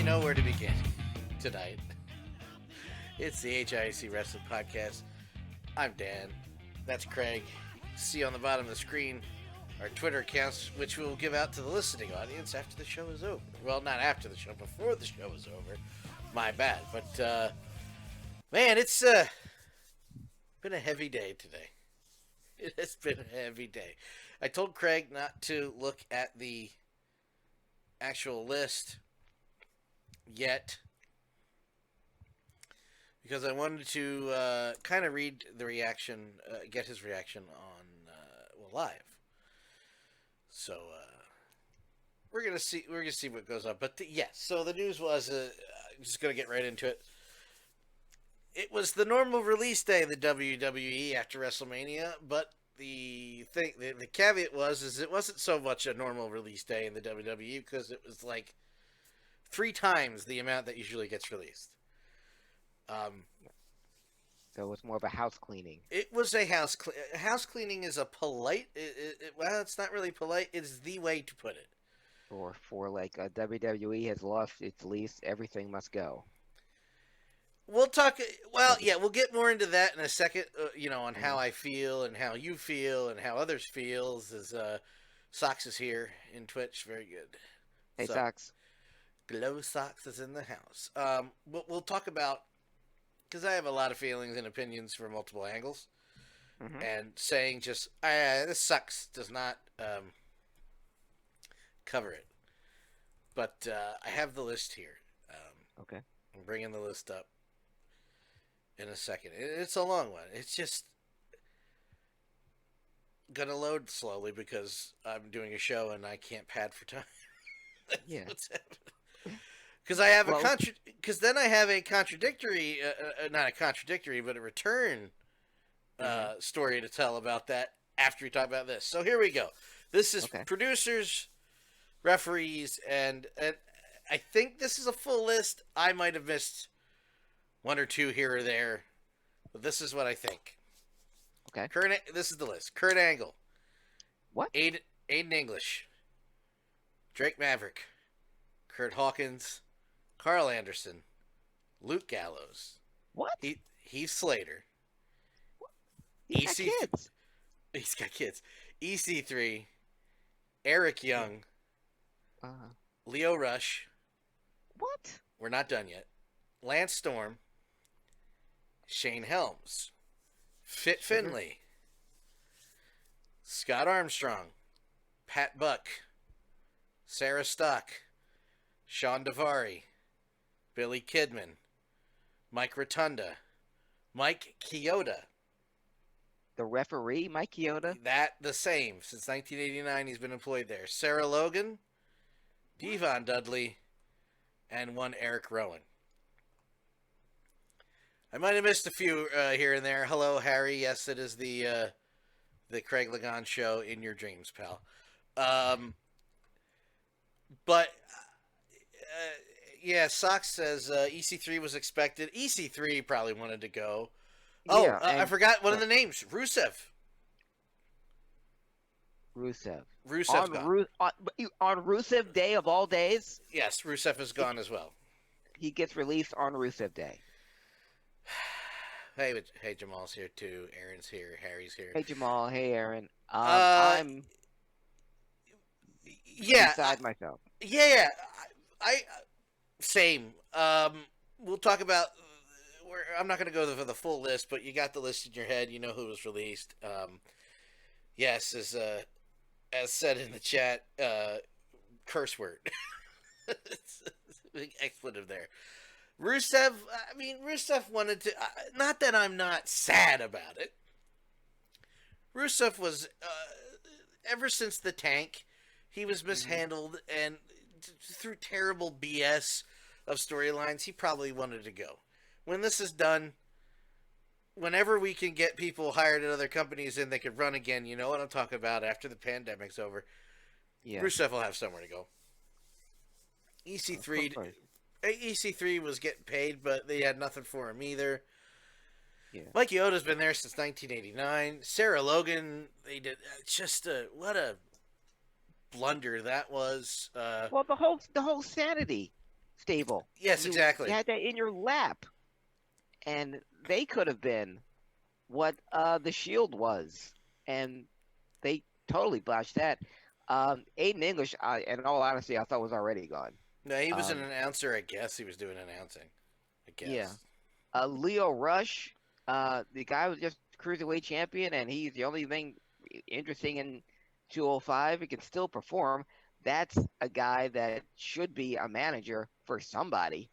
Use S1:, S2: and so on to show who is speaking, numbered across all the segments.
S1: know where to begin tonight. It's the HIAC Wrestling Podcast. I'm Dan. That's Craig. See on the bottom of the screen our Twitter accounts, which we'll give out to the listening audience after the show is over. Well, not after the show, before the show is over. My bad. But, man, it's been a heavy day today. It has been a heavy day. I told Craig not to look at the actual list yet because I wanted to kind of read the reaction, get his reaction on live. So we're gonna see what goes on. But yes, so the news was I'm just gonna get right into it. It was the normal release day of the WWE after WrestleMania, but the caveat was it wasn't so much a normal release day in the WWE because it was like 3 times the amount that usually gets released.
S2: So it's more of a house cleaning.
S1: It was a house cleaning is a polite. Well, it's not really polite. It's the way to put it.
S2: Or for like WWE has lost its lease, everything must go.
S1: We'll talk. Well, yeah, we'll get more into that in a second. On how I feel and how you feel and how others feel. As Sox is here in Twitch, very good.
S2: Hey, Sox.
S1: Glow Sox is in the house. We'll talk about, because I have a lot of feelings and opinions from multiple angles, and saying just this sucks does not cover it. But I have the list here.
S2: Okay.
S1: I'm bringing the list up in a second. It's a long one. It's just gonna load slowly because I'm doing a show and I can't pad for time.
S2: Yeah.
S1: What's happening? Because I have because then I have a contradictory, not a contradictory, but a return story to tell about that after we talk about this. So here we go. This is producers, referees, and I think this is a full list. I might have missed 1 or 2 here or there, but this is what I think.
S2: Okay.
S1: This is the list. Kurt Angle.
S2: What?
S1: Aiden English. Drake Maverick. Kurt Hawkins. Carl Anderson. Luke Gallows.
S2: What?
S1: Heath Slater.
S2: What? He's got kids.
S1: He's got kids. EC3. Eric Young. Leo Rush.
S2: What?
S1: We're not done yet. Lance Storm. Shane Helms. Fit Finlay. Scott Armstrong. Pat Buck. Sarah Stock. Sean Davari. Billy Kidman. Mike Rotunda. Mike Chioda.
S2: The referee, Mike Chioda?
S1: The same. Since 1989, he's been employed there. Sarah Logan. Devon Dudley. And one Eric Rowan. I might have missed a few here and there. Hello, Harry. Yes, it is the Craig Lagan show in your dreams, pal. But yeah, Sox says EC3 was expected. EC3 probably wanted to go. Oh, yeah, I forgot one of the names. Rusev. Rusev's
S2: on Rusev Day of all days?
S1: Yes, Rusev is gone as well.
S2: He gets released on Rusev Day.
S1: Hey, Jamal's here too. Aaron's here. Harry's here.
S2: Hey, Jamal. Hey, Aaron. I'm beside myself.
S1: Yeah. I same. We'll talk about. I'm not going to go for the full list, but you got the list in your head. You know who was released. Yes, as said in the chat, curse word. It's a big expletive there. Rusev wanted to. Not that I'm not sad about it. Rusev was, ever since the tank, he was mishandled and through terrible BS of storylines, he probably wanted to go. When this is done, whenever we can get people hired at other companies and they could run again, you know what I'm talking about, after the pandemic's over, Rusev will have somewhere to go. EC3 was getting paid, but they had nothing for him either.
S2: Yeah.
S1: Mike Chioda's been there since 1989. Sarah Logan, they did just what a blunder that was.
S2: Well, the whole sanity stable.
S1: Yes,
S2: You
S1: exactly.
S2: had that in your lap, and they could have been what the Shield was, and they totally botched that. Aiden English, in all honesty, I thought was already gone.
S1: No, he was an
S2: Um,
S1: announcer. I guess he was doing announcing. I
S2: yeah.
S1: guess.
S2: Leo Rush, the guy was just cruiserweight champion, and he's the only thing interesting in 205. He can still perform. That's a guy that should be a manager for somebody,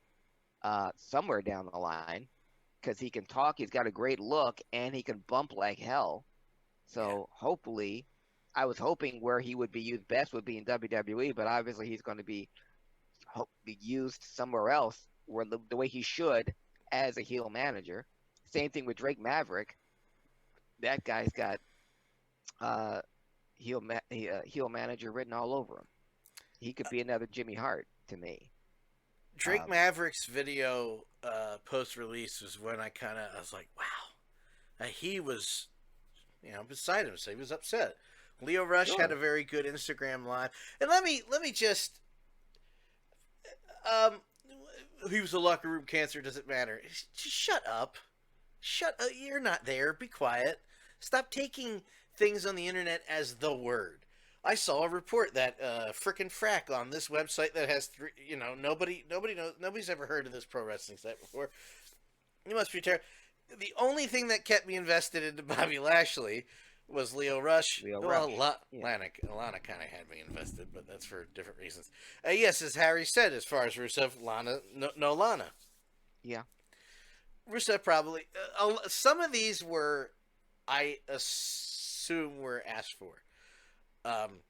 S2: somewhere down the line, because he can talk. He's got a great look, and he can bump like hell.
S1: Yeah.
S2: So hopefully, I was hoping where he would be used best would be in WWE, but obviously he's going to be used somewhere else where the way he should as a heel manager. Same thing with Drake Maverick. That guy's got uh, heel manager written all over him. He could be another Jimmy Hart to me.
S1: Drake
S2: Um,
S1: Maverick's video post release was when I was like, wow. He was, beside himself. He was upset. Leo Rush had a
S2: sure.
S1: very good Instagram live, and let me just um, he was a locker room cancer. Doesn't matter. Just shut up. Shut up. You're not there. Be quiet. Stop taking things on the internet as the word. I saw a report that frickin' frack on this website that has three. Nobody knows. Nobody's ever heard of this pro wrestling site before. You must be terrible. The only thing that kept me invested into Bobby Lashley was Leo Rush.
S2: Leo
S1: Well,
S2: Rush. Yeah.
S1: Lana kind of had me invested, but that's for different reasons. Yes, as Harry said, as far as Rusev, Lana, no Lana.
S2: Yeah.
S1: Rusev probably. Some of these were, I assume, were asked for. Um,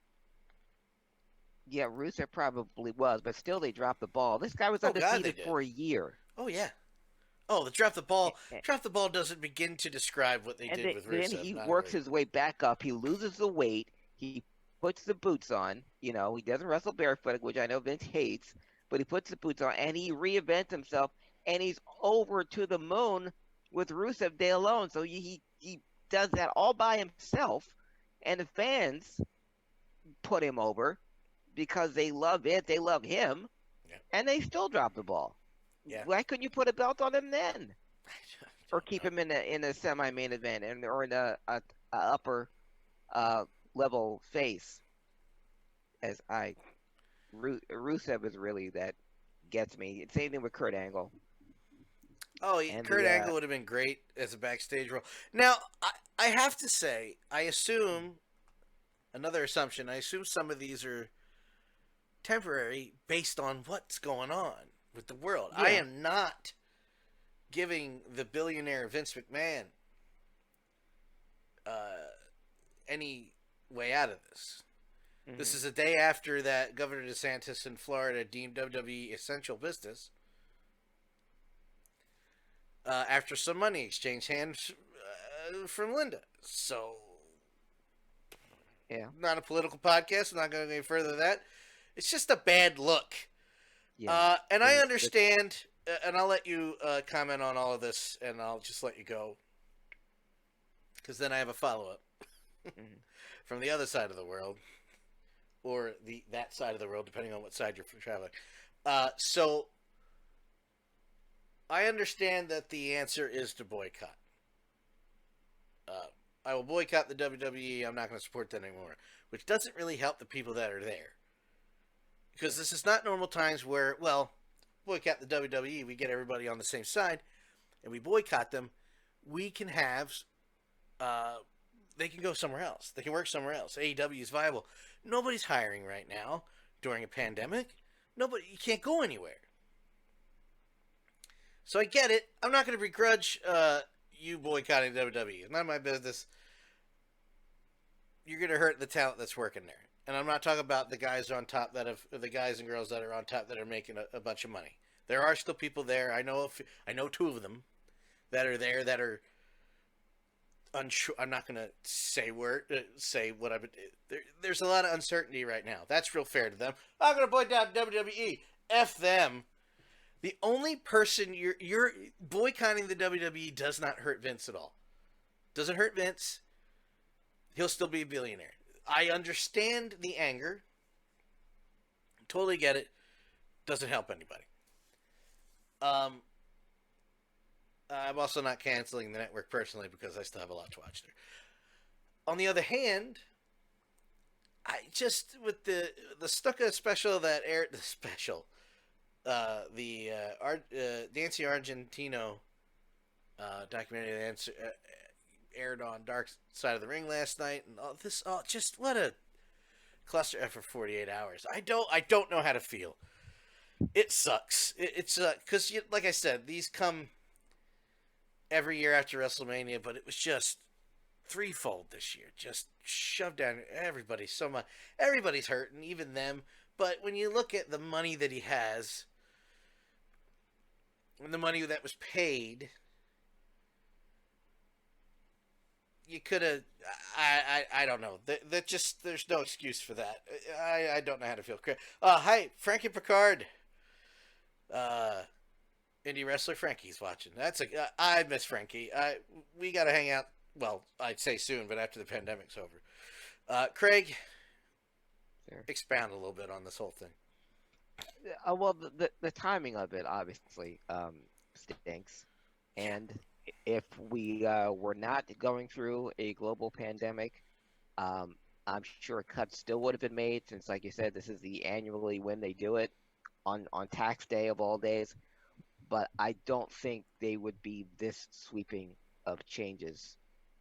S2: Yeah, Rusev probably was, but still they dropped the ball. This guy was
S1: oh God, they
S2: undefeated
S1: did.
S2: for a year.
S1: Oh yeah. Oh, the drop the ball.
S2: A-
S1: Drop the ball doesn't begin to describe what they
S2: And
S1: did with
S2: then
S1: Rusev.
S2: he
S1: Not
S2: works
S1: even.
S2: his way back up. He loses the weight. He puts the boots on. He doesn't wrestle barefooted, which I know Vince hates, but he puts the boots on and he reinvents himself. And he's over to the moon with Rusev Day alone. So he does that all by himself, and the fans put him over because they love it. They love him,
S1: Yeah.
S2: and they still drop the ball.
S1: Yeah.
S2: Why couldn't you put a belt on him then,
S1: I
S2: or
S1: don't
S2: keep
S1: know.
S2: him in a semi main event and or in a upper uh, level face? As Rusev is really that gets me. Same thing with Kurt Angle
S1: Oh,
S2: and
S1: Kurt
S2: the
S1: Angle would have been great as a backstage role. Now, I have to say, I assume another assumption. I assume some of these are temporary based on what's going on with the world. I
S2: yeah.
S1: am not giving the billionaire Vince McMahon uh, any way out of this. This
S2: Hmm.
S1: is a day after that Governor DeSantis in Florida deemed WWE essential business after some money exchanged hands from Linda. So,
S2: Yeah.
S1: not a political podcast. I'm not going to go any further than that. It's just a bad look.
S2: Yeah.
S1: And I
S2: The
S1: understand, and I'll let you comment on all of this, and I'll just let you go, because then I have a follow up
S2: mhm.
S1: from the other side of the world, or that side of the world, depending on what side you're traveling. So I understand that the answer is to boycott. Uh, I will boycott the WWE. I'm not going to support that anymore, which doesn't really help the people that are there. Because this is not normal times where, well, boycott the WWE, we get everybody on the same side, and we boycott them. We can have, uh, they can go somewhere else. They can work somewhere else. AEW is viable. Nobody's hiring right now during a pandemic. Nobody, you can't go anywhere. So I get it. I'm not going to begrudge you boycotting WWE. It's none of my business. You're going to hurt the talent that's working there. And I'm not talking about the guys on top the guys and girls that are on top that are making a bunch of money. There are still people there. I know two of them that are there that are unsure. I'm not going to say what I've been. There's a lot of uncertainty right now. That's real fair to them. I'm going to boycott WWE. F them. The only person you're boycotting the WWE does not hurt Vince at all. Doesn't hurt Vince. He'll still be a billionaire. I understand the anger. Totally get it. Doesn't help anybody. Um, I'm also not canceling the network personally because I still have a lot to watch there. On the other hand, I just with the Stuka special that aired the special, Nancy Argentino documentary that aired on Dark Side of the Ring last night, and all this, just what a cluster F for 48 hours. I don't know how to feel. It sucks. It's because like I said, these come every year after WrestleMania, but it was just threefold this year. Just shoved down everybody so much. Everybody's hurting, even them. But when you look at the money that he has and the money that was paid, you could have. I don't know. That just there's no excuse for that. I don't know how to feel. Hi, Frankie Picard. Uh, Indie wrestler Frankie's watching. I miss Frankie. We got to hang out. Well, I'd say soon, but after the pandemic's over. Craig,
S2: Sure.
S1: expound a little bit on this whole thing.
S2: Well, the timing of it obviously stinks,
S1: Yeah.
S2: and if we were not going through a global pandemic, um, I'm sure cuts still would have been made since, like you said, this is the annually when they do it on tax day of all days. But I don't think they would be this sweeping of changes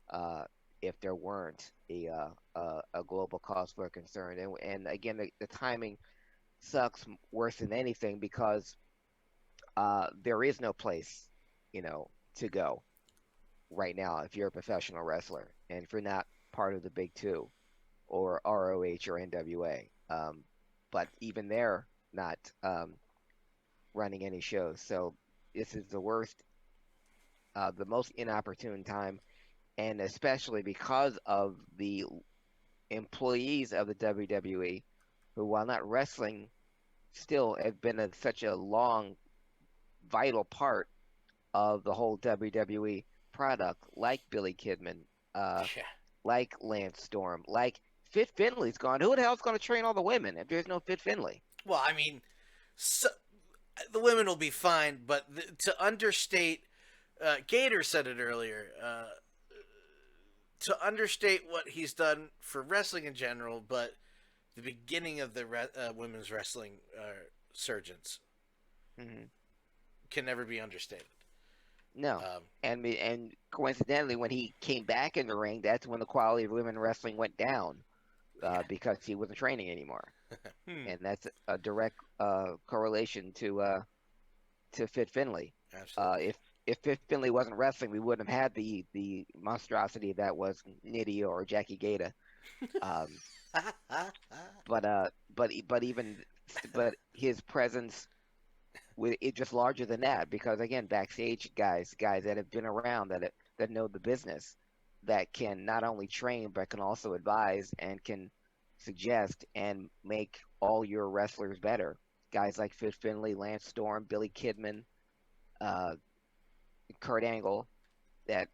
S2: uh, if there weren't a global cause for concern. And again, the timing sucks worse than anything because there is no place, to go right now if you're a professional wrestler and if you're not part of the big two or ROH or NWA. But even they're not running any shows. So this is the worst, the most inopportune time, and especially because of the employees of the WWE, who, while not wrestling, still have been such a long, vital part of the whole WWE product, like Billy Kidman, uh,
S1: Yeah.
S2: like Lance Storm, like Fit Finley's gone. Who the hell's going to train all the women if there's no Fit Finley?
S1: Well, I mean, so, the women will be fine, but to understate, Gator said it earlier. To understate what he's done for wrestling in general, but the beginning of the women's wrestling surgeons
S2: Hmm.
S1: can never be understated.
S2: No.
S1: Um,
S2: And coincidentally, when he came back in the ring, that's when the quality of women wrestling went down
S1: yeah.
S2: because he wasn't training anymore,
S1: Hmm.
S2: and that's a direct correlation to Fit Finley.
S1: Absolutely.
S2: If Fit Finley wasn't wrestling, we wouldn't have had the monstrosity that was Nitty or Jackie Gata. Um, but even but his presence with it just larger than that because again backstage guys that have been around that know the business that can not only train but can also advise and can suggest and make all your wrestlers better. Guys like Fit Finley, Lance Storm, Billy Kidman, uh, Kurt Angle that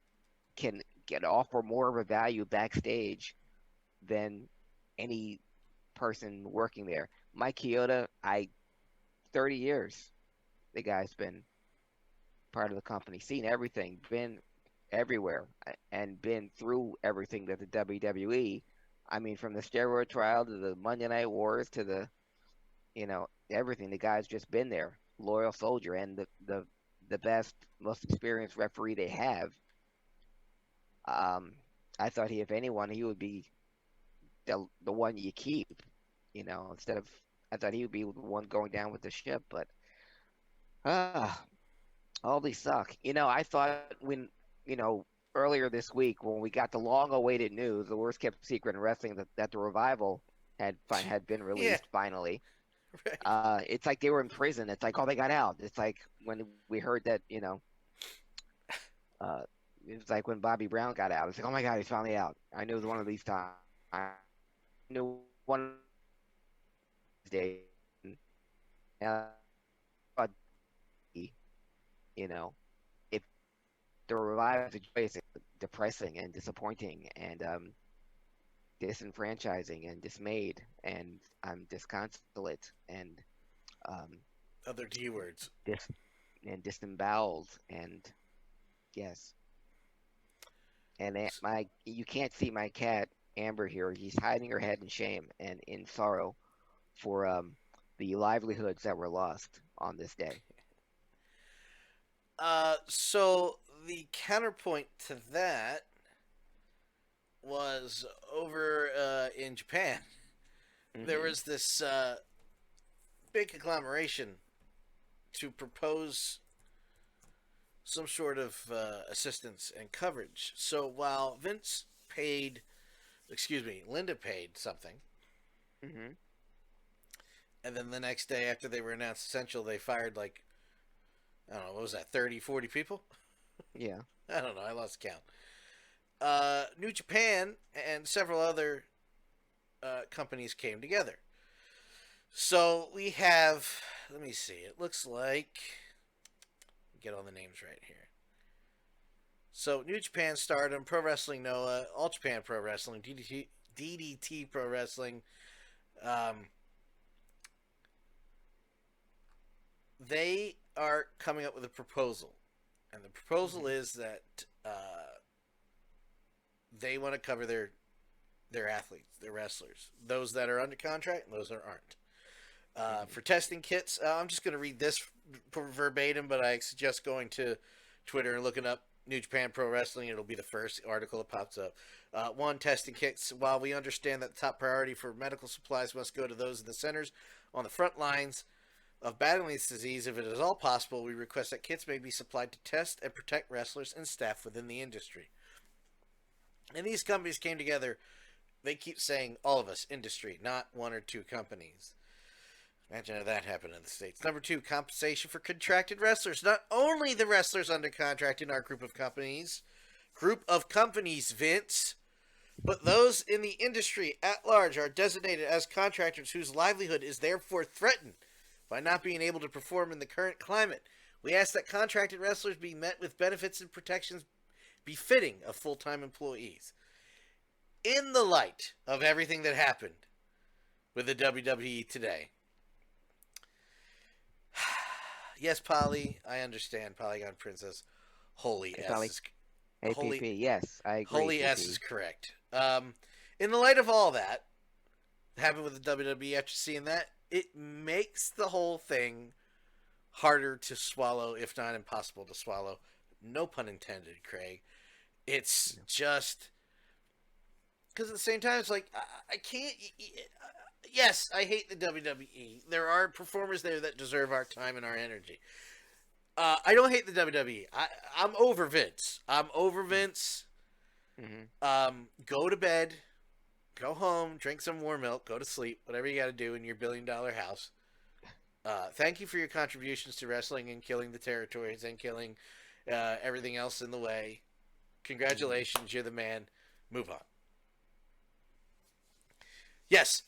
S2: can offer more of a value backstage than any person working there. Mike Chioda, 30 years the guy's been part of the company, seen everything, been everywhere, and been through everything that the WWE. I mean, from the steroid trial to the Monday Night Wars to everything. The guy's just been there, loyal soldier, and the best, most experienced referee they have. Um, I thought if anyone, he would be the one you keep. Instead of I thought he would be the one going down with the ship, but ah, all these suck. I thought earlier this week when we got the long-awaited news, the worst kept secret in wrestling, that the revival had been
S1: Yeah.
S2: released finally.
S1: Right.
S2: It's like they were in prison. It's like, oh, they got out. It's like when we heard that, uh, it was like when Bobby Brown got out. It's like, oh my God, he's finally out. I knew it was one of these times. I knew one of these days. And you know, it the revival is depressing and disappointing and disenfranchising and dismayed, and I'm disconsolate and um,
S1: Other D words.
S2: dis and disemboweled, and yes, and my you can't see my cat Amber here. He's hiding her head in shame and in sorrow for the livelihoods that were lost on this day.
S1: So the counterpoint to that was over in Japan. There
S2: Hmm.
S1: was this big conglomeration to propose some sort of assistance and coverage. So while Linda paid something,
S2: Hmm.
S1: and then the next day after they were announced essential, they fired like, I don't know, what was that, 30, 40 people?
S2: Yeah.
S1: I don't know, I lost count. New Japan and several other companies came together. So we have, let me see, it looks like, get all the names right here. So New Japan Stardom, Pro Wrestling Noah, All Japan Pro Wrestling, DDT Pro Wrestling. Um, they are coming up with a proposal, and the proposal
S2: Hmm.
S1: is that they want to cover their athletes, their wrestlers, those that are under contract and those that aren't.
S2: Hmm.
S1: For testing kits, I'm just going to read this verbatim, but I suggest going to Twitter and looking up New Japan Pro Wrestling. It'll be the first article that pops up. One, testing kits. While we understand that the top priority for medical supplies must go to those in the centers on the front lines of battling this disease, if it is all possible, we request that kits may be supplied to test and protect wrestlers and staff within the industry. And these companies came together. They keep saying all of us, industry, not one or two companies. Imagine if that happened in the States. Number two, compensation for contracted wrestlers. Not only the wrestlers under contract in our group of companies, Vince, but those in the industry at large are designated as contractors whose livelihood is therefore threatened by not being able to perform in the current climate. We ask that contracted wrestlers be met with benefits and protections befitting of full time employees. In the light of everything that happened with the WWE today, yes, Polly, I understand. Polygon Princess, holy
S2: Hey,
S1: S
S2: Polly.
S1: is
S2: Hey,
S1: holy
S2: PP. Yes, I agree,
S1: holy S is
S2: PP.
S1: correct. In the light of all that happened with the WWE, after seeing that, it makes the whole thing harder to swallow, if not impossible to swallow. No pun intended, Craig. It's
S2: Yeah.
S1: just because at the same time, it's like I can't. Yes, I hate the WWE. There are performers there that deserve our time and our energy. I don't hate the WWE. I'm over Vince. I'm over Vince.
S2: Mm-hmm.
S1: Go to bed, go home, drink some warm milk, go to sleep, whatever you got to do in your $1 billion house. Thank you for your contributions to wrestling and killing the territories and killing everything else in the way.
S2: Hmm.
S1: Congratulations, you're the man. Move on. Yes,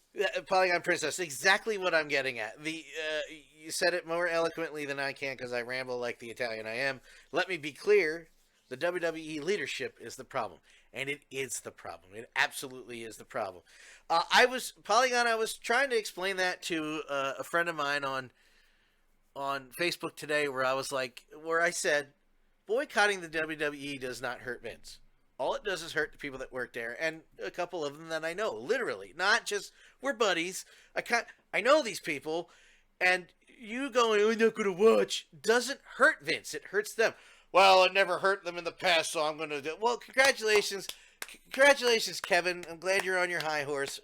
S1: Polygon Princess, exactly what I'm getting at. You said it more eloquently than I can because I ramble like the Italian I am. Let me be clear: the WWE leadership is the problem, and it is the problem. It absolutely is the problem. I was Polygon. I was trying to explain that to a friend of mine on Facebook today, where I said, boycotting the WWE does not hurt Vince. All it does is hurt the people that work there, and a couple of them that I know, literally, not just we're buddies. I know these people, and you going, "Oh, I'm not gonna watch," doesn't hurt Vince. It hurts them. Well, it never hurt them in the past, so I'm gonna do. Well, congratulations, Kevin. I'm glad you're on your high horse.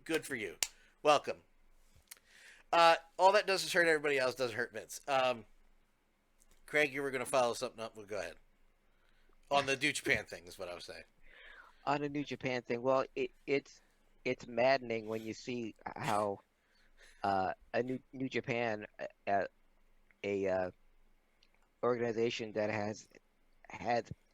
S1: Good for you. Welcome. All that does is hurt everybody else. Doesn't hurt Vince. Craig, you were gonna follow something up. Well, go ahead on the New Japan thing. Is what I was saying.
S2: On the New Japan thing, well, it's maddening when you see how a New Japan, a, a organization that has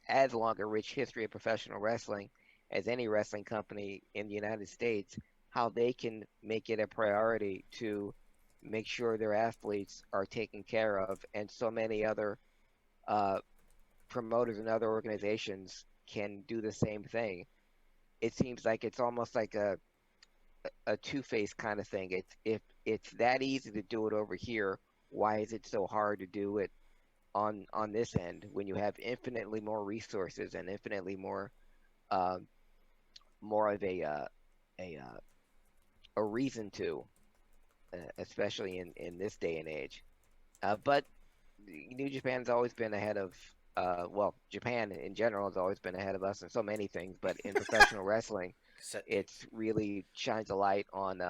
S2: as long a rich history of professional wrestling as any wrestling company in the United States, how they can make it a priority to make sure their athletes are taken care of, and so many other uh, promoters and other organizations can do the same thing. It seems like it's almost like a two-faced kind of thing. It's if it's that easy to do it over here, why is it so hard to do it on this end when you have infinitely more resources and infinitely uh, more of a a reason to, especially in this day and age. But New Japan's always been ahead of, well, Japan in general has always been ahead of us in so many things, but in professional wrestling,
S1: Cassette tape.
S2: it's really shines a light on.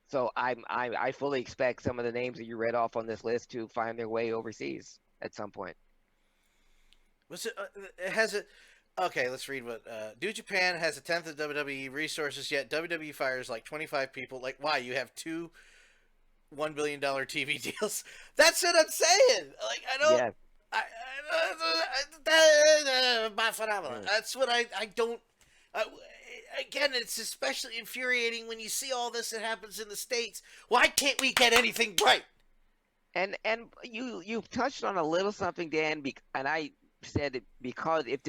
S2: So I fully expect some of the names that you read off on this list to find their way overseas at some point.
S1: Was it? It has it. Okay, let's read what. New Japan has a tenth of WWE resources, yet WWE fires like 25 people. Like, why? You have two $1 billion TV deals. That's what I'm saying. Like, I don't.
S2: Yes.
S1: By phenomenon.
S2: Mm.
S1: That's what I don't. Uh, Again, it's especially infuriating when you see all this that happens in the states. Why can't we get anything right?
S2: And you've touched on a little something, Dan, and I said it because if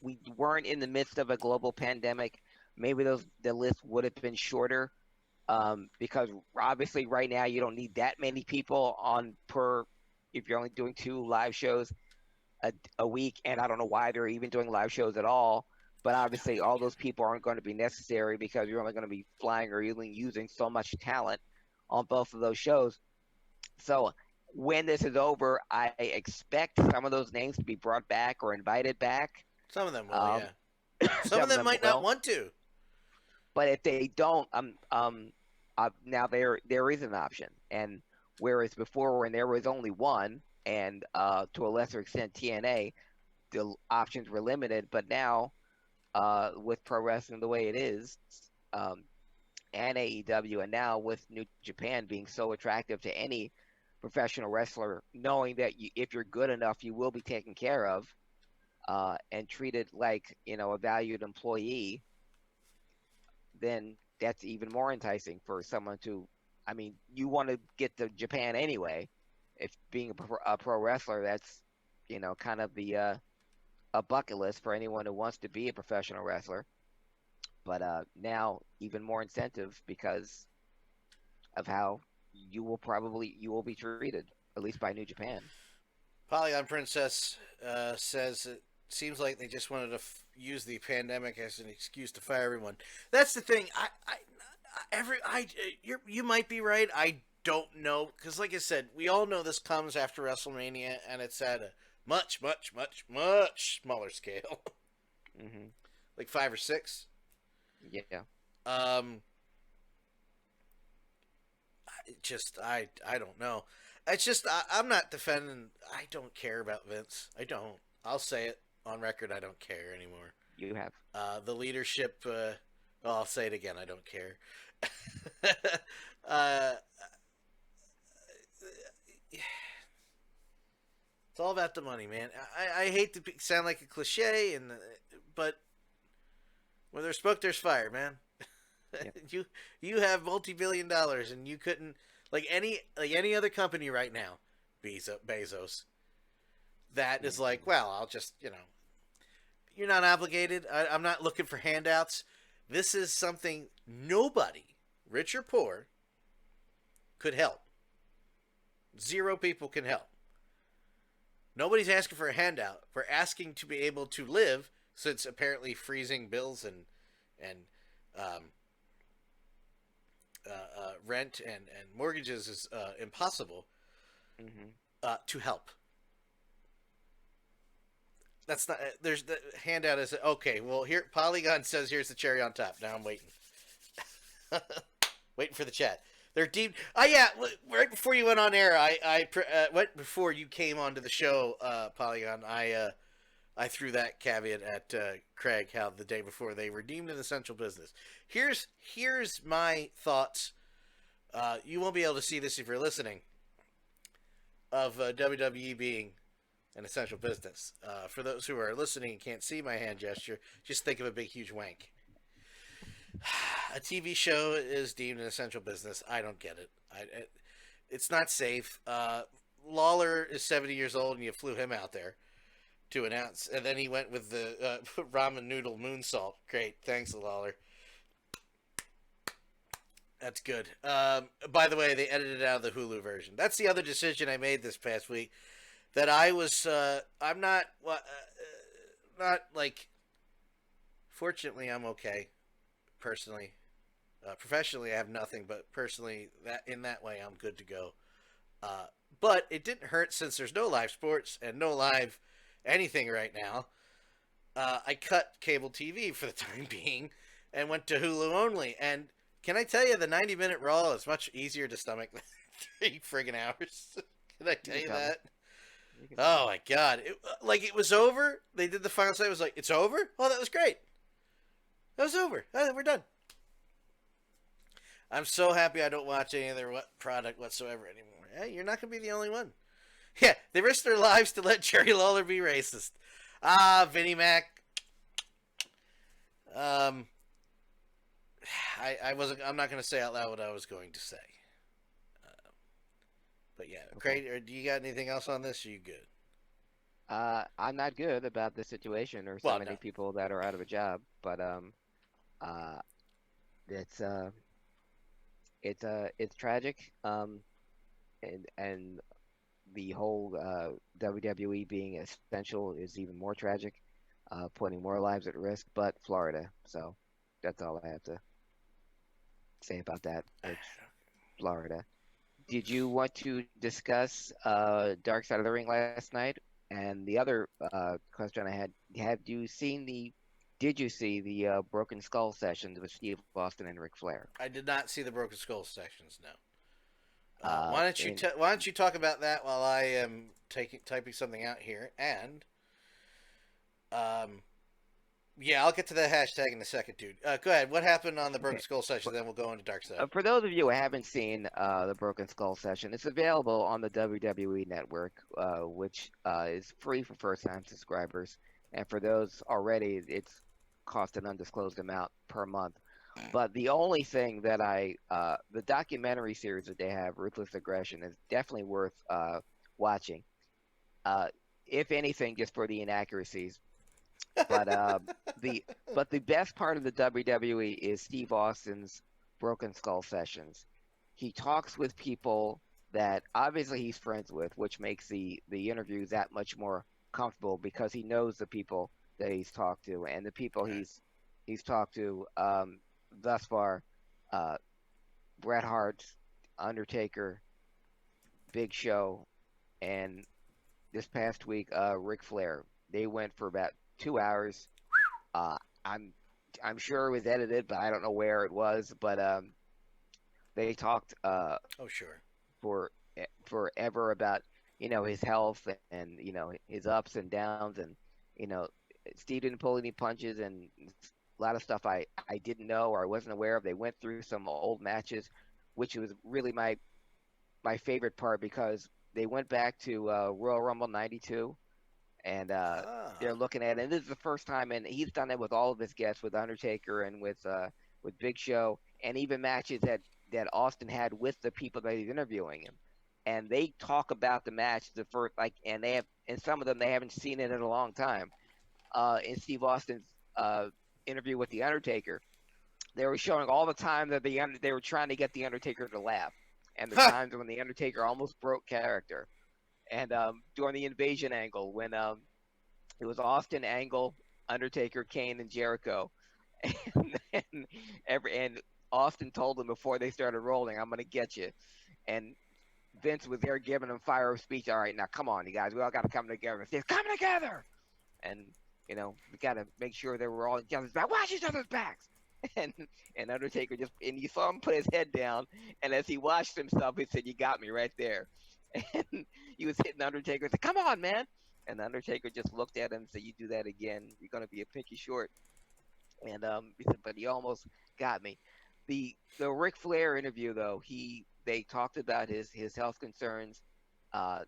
S2: we weren't in the midst of a global pandemic, maybe the list would have been shorter. Because obviously right now you don't need that many people on per if you're only doing two live shows a week, and I don't know why they're even doing live shows at all. But obviously all those people aren't going to be necessary because you're only going to be flying or even using so much talent on both of those shows. So when this is over, I expect some of those names to be brought back or invited back.
S1: Some of them will,
S2: Um,
S1: yeah. Some
S2: some
S1: of
S2: of
S1: them
S2: them
S1: might not
S2: will,
S1: want to.
S2: but if they don't, now there is an option. And whereas before, when there was only one, and to a lesser extent TNA, the options were limited. But now, with pro wrestling the way it is, um, and AEW, and now with New Japan being so attractive to any professional wrestler, knowing that if you're good enough, you will be taken care of and treated like a valued employee, then that's even more enticing for someone to. I mean, you want to get to Japan anyway. If being a pro wrestler, that's kind of the a bucket list for anyone who wants to be a professional wrestler. But now even more incentive because of how you will be treated, at least by New Japan.
S1: Polygon Princess says it seems like they just wanted to use the pandemic as an excuse to fire everyone. That's the thing. You might be right. I don't know because, like I said, we all know this comes after WrestleMania, and it's at a much, much, much, much smaller scale,
S2: Hmm.
S1: like 5 or 6.
S2: Yeah.
S1: Um, I don't know. It's just I'm not defending. I don't care about Vince. I don't. I'll say it on record. I don't care anymore.
S2: You have.
S1: The leadership. Well, I'll say it again. I don't care. uh, it's all about the money, man. I hate to sound like a cliche, but where there's smoke, there's fire, man.
S2: Yep.
S1: You have multi-billion dollars, and you couldn't like any other company right now, Bezos. That is like,
S2: Hmm.
S1: well, I'll just you're not obligated. I'm not looking for handouts. This is something nobody, rich or poor, could help. Zero people can help. Nobody's asking for a handout. We're asking to be able to live, since apparently freezing bills and um, rent and mortgages is impossible.
S2: Hmm.
S1: To help. That's not. There's the handout is okay. Well, here Polygon says here's the cherry on top. Now I'm waiting, waiting for the chat. They're deep. Oh yeah, right before you went on air, I went before you came onto the show, Polygon. I threw that caveat at Craig how the day before they were deemed an essential business. Here's my thoughts. You won't be able to see this if you're listening. Of WWE being an essential business. For those who are listening and can't see my hand gesture, just think of a big, huge wank. A TV show is deemed an essential business. I don't get it. It's not safe. Lawler is 70 years old, and you flew him out there to announce, and then he went with the ramen noodle moonsault. Great, thanks, Lawler. That's good. By the way, they edited it out of the Hulu version. That's the other decision I made this past week. that I was. I'm not. Not like. Fortunately, I'm okay personally. Professionally, I have nothing, but personally, that in that way, I'm good to go. Uh, but it didn't hurt since there's no live sports and no live anything right now. I cut cable TV for the time being and went to Hulu only. And can I tell you, the 90-minute Raw is much easier to stomach than 3 friggin' hours. Can I
S2: You
S1: tell
S2: can
S1: you
S2: tell me.
S1: that?
S2: You can tell
S1: Oh
S2: me.
S1: my god! Like it was over. They did the final say. It was like it's over. Oh, that was great. That was over. We're done. I'm so happy I don't watch any of their product whatsoever anymore. Hey, you're not gonna be the only one. Yeah, they risked their lives to let Jerry Lawler be racist. Vinnie Mac. Um, I wasn't. I'm not gonna say out loud what I was going to say. But yeah,
S2: Okay.
S1: great. Or do you got anything else on this? Are you good?
S2: I'm not good about the situation. There's so
S1: Well, no.
S2: many people that are out of a job, but uh, it's it's tragic. And the whole WWE being essential is even more tragic, putting more lives at risk. But Florida, so that's all I have to say about that. It's Florida. Did you want to discuss Dark Side of the Ring last night? And the other question I had: Did you see the Broken Skull sessions with Steve Austin and Ric Flair?
S1: I did not see the Broken Skull sections. No.
S2: Uh, and
S1: Why don't you talk about that while I am taking typing something out here? And um, yeah, I'll get to the hashtag in a second, dude. Go ahead. What happened on the Broken
S2: okay,
S1: Skull session?
S2: for,
S1: Then we'll go into Dark Side.
S2: for those of you who haven't seen the Broken Skull session, it's available on the WWE Network, which is free for first-time subscribers, and for those already, it's cost an undisclosed amount per month. But the only thing that the documentary series that they have, Ruthless Aggression, is definitely worth watching. Uh, if anything, just for the inaccuracies. But the but the best part of the WWE is Steve Austin's Broken Skull sessions. He talks with people that obviously he's friends with, which makes the interviews that much more comfortable because he knows the people that he's talked to and the people
S1: Right.
S2: he's talked to thus far. Uh, Bret Hart, Undertaker, Big Show, and this past week, Ric Flair. They went for about 2 hours. Uh, I'm I'm sure it was edited, but I don't know where it was. But they talked
S1: Oh, sure.
S2: for forever about his health and his ups and downs, and you know Steve didn't pull any punches, and a lot of stuff I didn't know or I wasn't aware of. They went through some old matches, which was really my favorite part because they went back to Royal Rumble '92 and they're
S1: Ah.
S2: looking at it. And this is the first time, and he's done it with all of his guests, with Undertaker and with Big Show, and even matches that Austin had with the people that he's interviewing him. And they talk about the match the first and they have, and some of them they haven't seen it in a long time. In Steve Austin's uh, interview with the Undertaker, they were showing all the time that they were trying to get the Undertaker to laugh, and the
S1: Ha!
S2: times when the Undertaker almost broke character. And during the invasion angle, when it was Austin, Angle, Undertaker, Kane, and Jericho. And, and Austin told them before they started rolling, "I'm gonna get you." And Vince was there giving them fire of speech. All right, now come on, you guys, we all got to come together. They're coming together, and we got to make sure that we're all each other's back. Watch each other's backs. And Undertaker and you saw him put his head down, and as he watched himself, he said, "You got me right there." And he was hitting Undertaker. He said, "Come on, man." And the Undertaker just looked at him and said, "You do that again, you're gonna be a pinky short." And he said, "But he almost got me." The Ric Flair interview though, they talked about his health concerns, uh,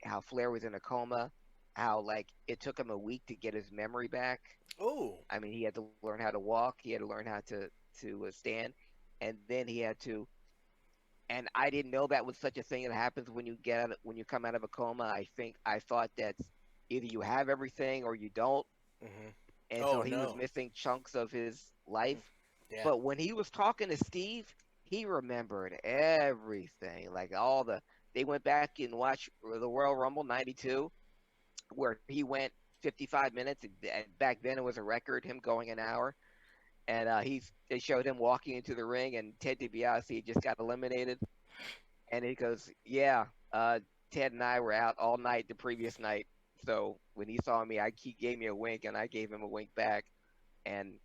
S2: how Flair was in a coma, how like it took him a week to get his memory back.
S1: Oh.
S2: I mean, he had to learn how to walk, he had to learn how to stand, and then he had to. And I didn't know that was such a thing that happens when when you come out of a coma. I thought that either you have everything or you don't,
S1: Mm-hmm.
S2: and so
S1: Oh
S2: he was
S1: no.
S2: missing chunks of his life.
S1: Yeah.
S2: But when he was talking to Steve, he remembered everything, like all the they went back and watched the Royal Rumble '92, where he went 55 minutes. And back then, it was a record, him going an hour. And they showed him walking into the ring, and Ted DiBiase just got eliminated. And he goes, "Yeah, Ted and I were out all night the previous night. So when he saw me, he gave me a wink, and I gave him a wink back." And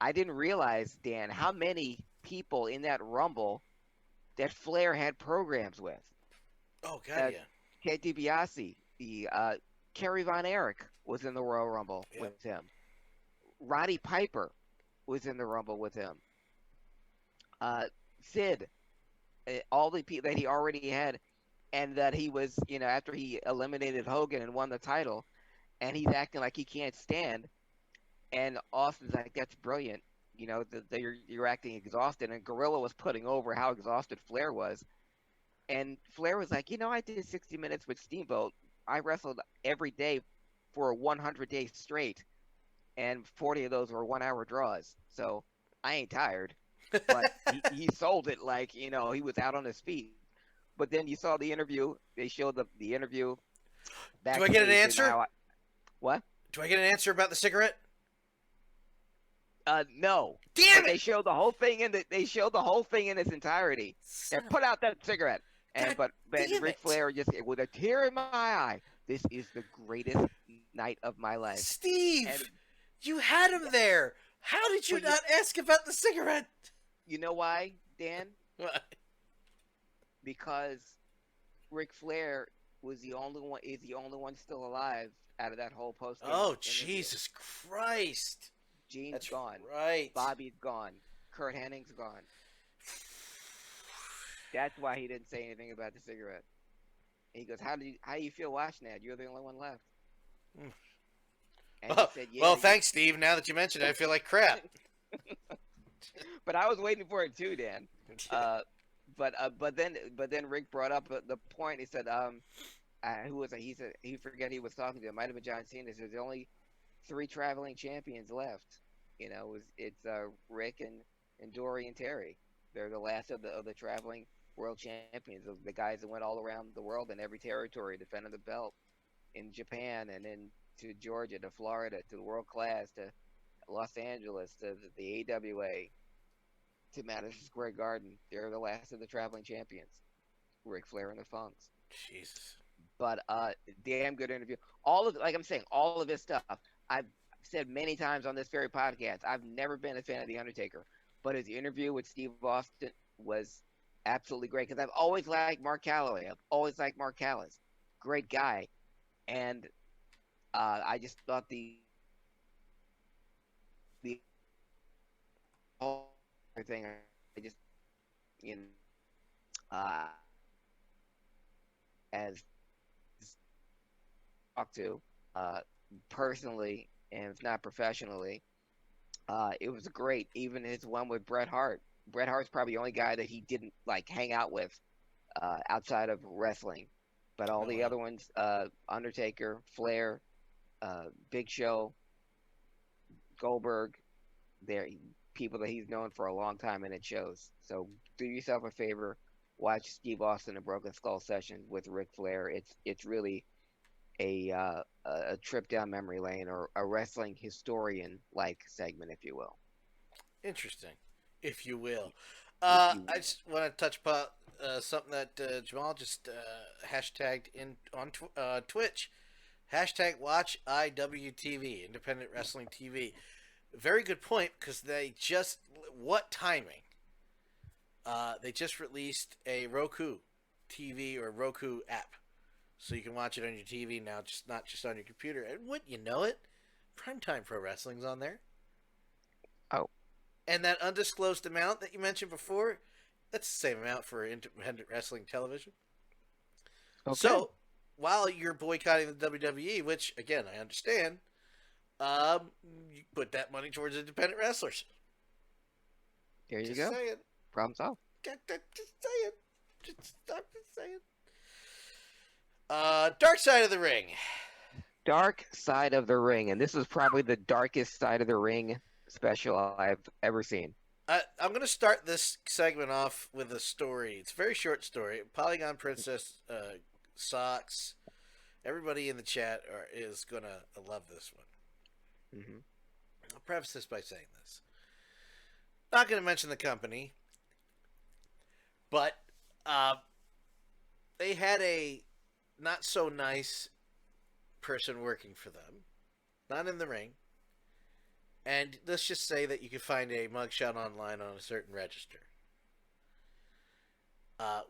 S2: I didn't realize, Dan, how many people in that Rumble that Flair had programs with.
S1: Oh God, yeah.
S2: Ted DiBiase, Kerry Von Erich was in the Royal Rumble with him. Roddy Piper was in the Rumble with him. Sid, all the people that he already had, and that he was, after he eliminated Hogan and won the title, and he's acting like he can't stand, and Austin's like, "That's brilliant." You're acting exhausted, and Gorilla was putting over how exhausted Flair was. And Flair was like, "I did 60 minutes with Steamboat. I wrestled every day for 100 days straight, and 40 of those were 1-hour draws. So I ain't tired." But he sold it like, he was out on his feet. But then you saw the interview. They showed the interview.
S1: Do I get an answer?
S2: What?
S1: Do I get an answer about the cigarette?
S2: No.
S1: Damn it!
S2: They showed the whole thing in its entirety. And put out that cigarette. But Ric Flair just, with a tear in my eye, "This is the greatest night of my life."
S1: Steve, you had him there. How did you not ask about the cigarette?
S2: You know why, Dan?
S1: What?
S2: Because Ric Flair is the only one still alive out of that whole post.
S1: Oh, Jesus Christ!
S2: Gene's gone.
S1: Right.
S2: Bobby's gone. Kurt Henning's gone. That's why he didn't say anything about the cigarette. And he goes, "How do you feel watching that? You're the only one left." And he said,
S1: "Well, thanks, Steve. Now that you mentioned it, I feel like crap."
S2: But I was waiting for it too, Dan. But then Rick brought up the point. He said, who was it? He said he forget he was talking to. It might have been John Cena. He said, "There's only 3 traveling champions left. It's Rick and Dory and Terry. They're the last of the traveling world champions, of the guys that went all around the world in every territory defending the belt, in Japan and then to Georgia, to Florida, to the world class, to Los Angeles, to the AWA, to Madison Square Garden. They're the last of the traveling champions, Ric Flair and the Funks."
S1: Jesus.
S2: But damn good interview. Like I'm saying, all of his stuff. I've said many times on this very podcast, I've never been a fan of The Undertaker, but his interview with Steve Austin was absolutely great, because I've always liked Mark Calloway. I've always liked Mark Callis. Great guy. And I just thought the whole thing, I just, as talked to personally, and if not professionally, it was great. Even his one with Bret Hart. Bret Hart's probably the only guy that he didn't hang out with outside of wrestling. But all the other ones, Undertaker, Flair, Big Show, Goldberg, they're people that he's known for a long time, and it shows. So do yourself a favor, watch Steve Austin and Broken Skull Session with Ric Flair. It's really a trip down memory lane, or a wrestling historian segment, if you will.
S1: Interesting, if you will. I just want to touch upon something that Jamal just hashtagged on Twitch. Hashtag watch IWTV, Independent Wrestling TV. Very good point, because what timing? They just released a Roku TV or Roku app. So you can watch it on your TV now, not just on your computer. And wouldn't you know it, Primetime Pro Wrestling's on there.
S2: Oh.
S1: And that undisclosed amount that you mentioned before, that's the same amount for independent wrestling television. Okay. So, while you're boycotting the WWE, which, again, I understand, you put that money towards independent wrestlers.
S2: There you go.
S1: Saying.
S2: Problem solved.
S1: Just saying. Just saying. Dark Side of the Ring.
S2: Dark Side of the Ring, and this is probably the darkest Side of the Ring special I've ever seen.
S1: I'm going to start this segment off with a story. It's a very short story. Polygon Princess socks. Everybody in the chat is going to love this one.
S2: Mm-hmm.
S1: I'll preface this by saying this. Not going to mention the company, but uh, they had a not so nice person working for them, not in the ring. And let's just say that you can find a mugshot online on a certain register.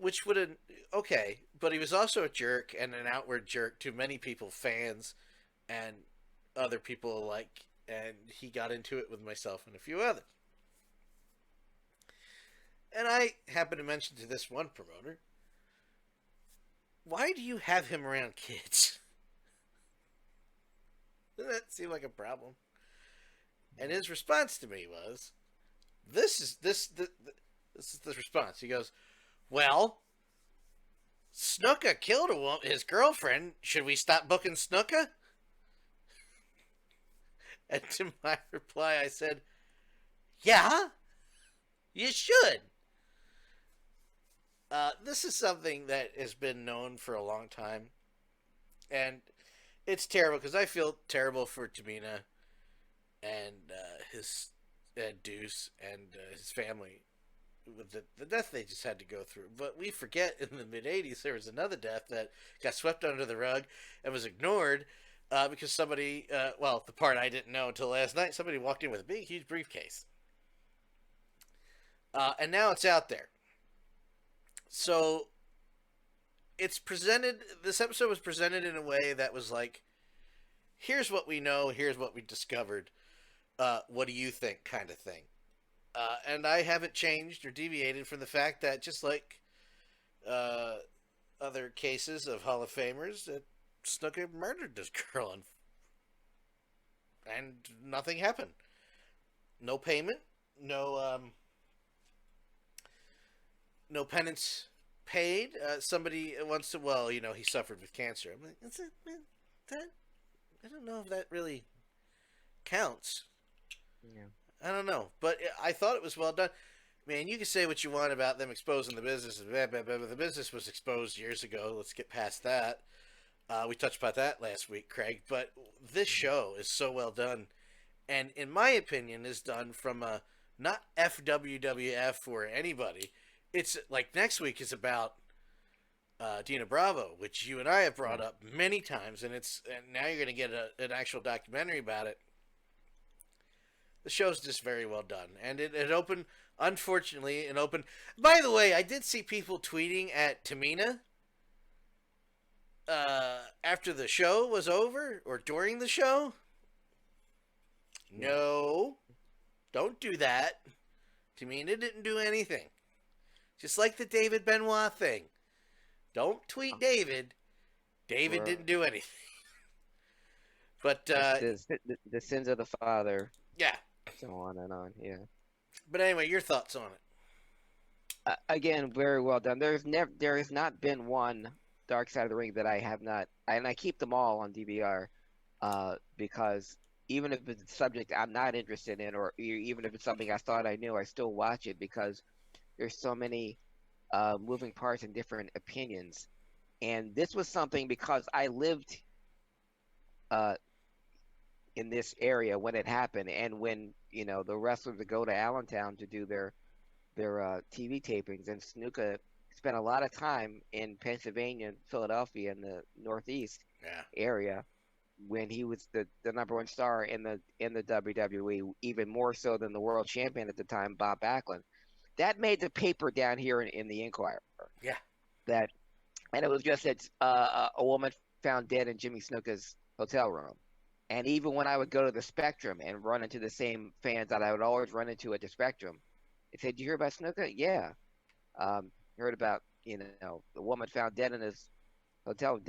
S1: Which would okay, but he was also a jerk and an outward jerk to many people, fans and other people alike, and he got into it with myself and a few others. And I happened to mention to this one promoter, why do you have him around kids? Doesn't that seem like a problem? And his response to me was, "This is this is the response." He goes, "Well, Snuka killed his girlfriend. Should we stop booking Snuka?" And to my reply, I said, "Yeah, you should." This is something that has been known for a long time, and it's terrible because I feel terrible for Tamina and his Deuce and his family with the death they just had to go through. But we forget in the mid '80s there was another death that got swept under the rug and was ignored because somebody, well, the part I didn't know until last night, somebody walked in with a big, huge briefcase, and now it's out there. So it's presented. This episode was presented in a way that was like, "Here's what we know. Here's what we discovered. What do you think?" kind of thing. And I haven't changed or deviated from the fact that just like uh, other cases of Hall of Famers, that Snuka murdered this girl and nothing happened. No payment, no penance paid. Somebody wants to, well, he suffered with cancer. I'm like, that, I don't know if that really counts.
S2: Yeah.
S1: I don't know, but I thought it was well done. Man, you can say what you want about them exposing the business. The business was exposed years ago. Let's get past that. We touched about that last week, Craig. But this show is so well done, and in my opinion, is done from a not FWWF or anybody. It's like next week is about Dina Bravo, which you and I have brought up many times, and now you're going to get an actual documentary about it. The show's just very well done, and it opened. Unfortunately, it opened. By the way, I did see people tweeting at Tamina after the show was over or during the show. No, don't do that. Tamina didn't do anything. Just like the David Benoit thing. Don't tweet David. David didn't do anything. But
S2: the sins of the father.
S1: Yeah.
S2: So on and on. Yeah.
S1: But anyway, your thoughts on it?
S2: Again, very well done. There has not been one Dark Side of the Ring that I have not, and I keep them all on DVR, because even if it's a subject I'm not interested in, or even if it's something I thought I knew, I still watch it because there's so many moving parts and different opinions. And this was something because I lived in this area when it happened, and when the wrestlers would go to Allentown to do their TV tapings, and Snuka spent a lot of time in Pennsylvania, Philadelphia, in the Northeast area when he was the number one star in the WWE, even more so than the world champion at the time, Bob Backlund. That made the paper down here in the Inquirer.
S1: Yeah.
S2: And it was just that a woman found dead in Jimmy Snuka's hotel room. And even when I would go to the Spectrum and run into the same fans that I would always run into at the Spectrum, they said, "Did you hear about Snuka?" "Yeah." Heard about, the woman found dead in his hotel.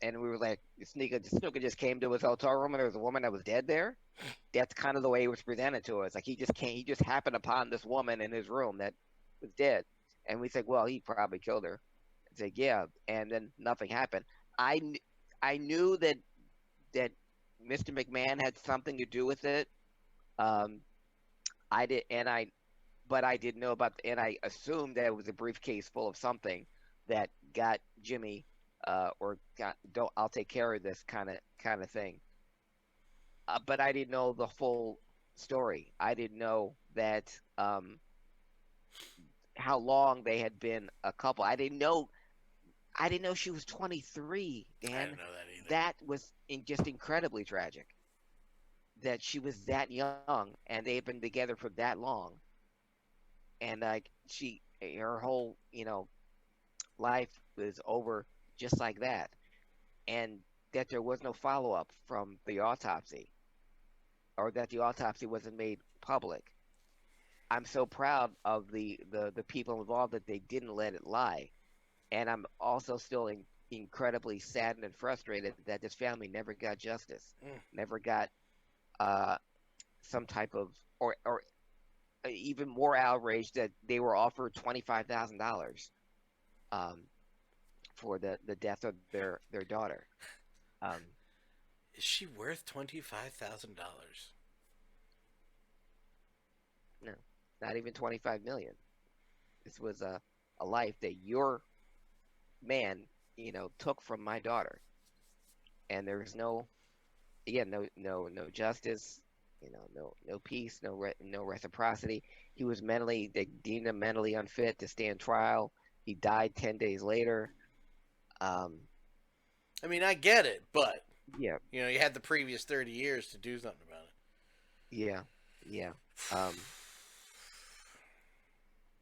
S2: And we were like, Snuka just came to his hotel room and there was a woman that was dead there. That's kind of the way it was presented to us. Like he just happened upon this woman in his room that was dead. And we said, well, he probably killed her. I said, yeah. And then nothing happened. I knew that Mr. McMahon had something to do with it. I did, but I didn't know about, and I assumed that it was a briefcase full of something that got Jimmy, or got, don't, I'll take care of this kind of thing. But I didn't know the full story. I didn't know that, how long they had been a couple. I didn't know she was 23,
S1: I didn't
S2: Dan.
S1: know that either.
S2: That was just incredibly tragic. That she was that young and they've been together for that long, and like her whole life was over just like that, and that there was no follow up from the autopsy, or that the autopsy wasn't made public. I'm so proud of the people involved that they didn't let it lie, and I'm also still incredibly saddened and frustrated that this family never got justice,
S1: Mm.
S2: never got uh, some type of, or even more outraged that they were offered $25,000, um, for the death of their daughter. Um,
S1: Is she worth $25,000?
S2: no, not even 25 million. This was a life that your man, took from my daughter, and there was no, again, no justice, no peace, no reciprocity. He was mentally, they deemed him mentally unfit to stand trial. He died 10 days later. Um,
S1: I mean, I get it, but
S2: yeah,
S1: you had the previous 30 years to do something about
S2: yeah, yeah. Um,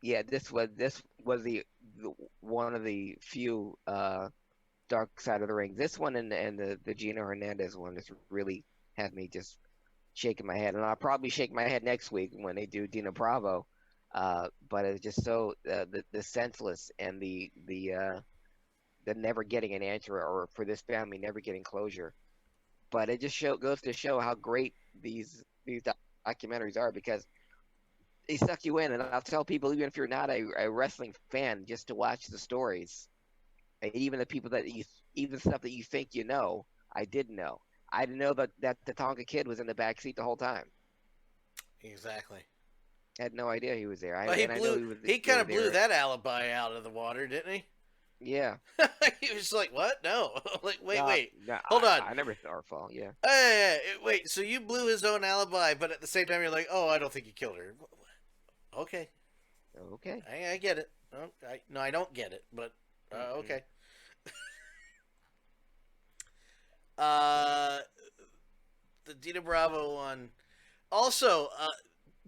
S2: yeah, this was the one of the few Dark Side of the Ring. This one and the Gino Hernandez one has really had me just shaking my head, and I'll probably shake my head next week when they do Dina Bravo. But it's just so, the senseless, and the never getting an answer, or for this family never getting closure. But it just goes to show how great these documentaries are, because they suck you in. And I'll tell people, even if you're not a wrestling fan, just to watch the stories, and even the people that even stuff that you think I didn't know. I didn't know that the Tonka Kid was in the back seat the whole time.
S1: it. Exactly.
S2: I had no idea he was there.
S1: Well, he
S2: And I know
S1: blew. He
S2: they
S1: kind
S2: were
S1: of blew
S2: there.
S1: that alibi out of the water, didn't he?
S2: Yeah.
S1: He was like, "What? No." Like, wait,
S2: No,
S1: wait,
S2: no,
S1: hold on.
S2: I never saw her fall. Yeah.
S1: Hey, wait. So you blew his own alibi, but at the same time, you're like, "Oh, I don't think he killed her." Okay,
S2: Okay.
S1: I get it. Oh, no, I don't get it, but
S2: Mm-mm.
S1: okay. Uh, the Dina Bravo one. Also,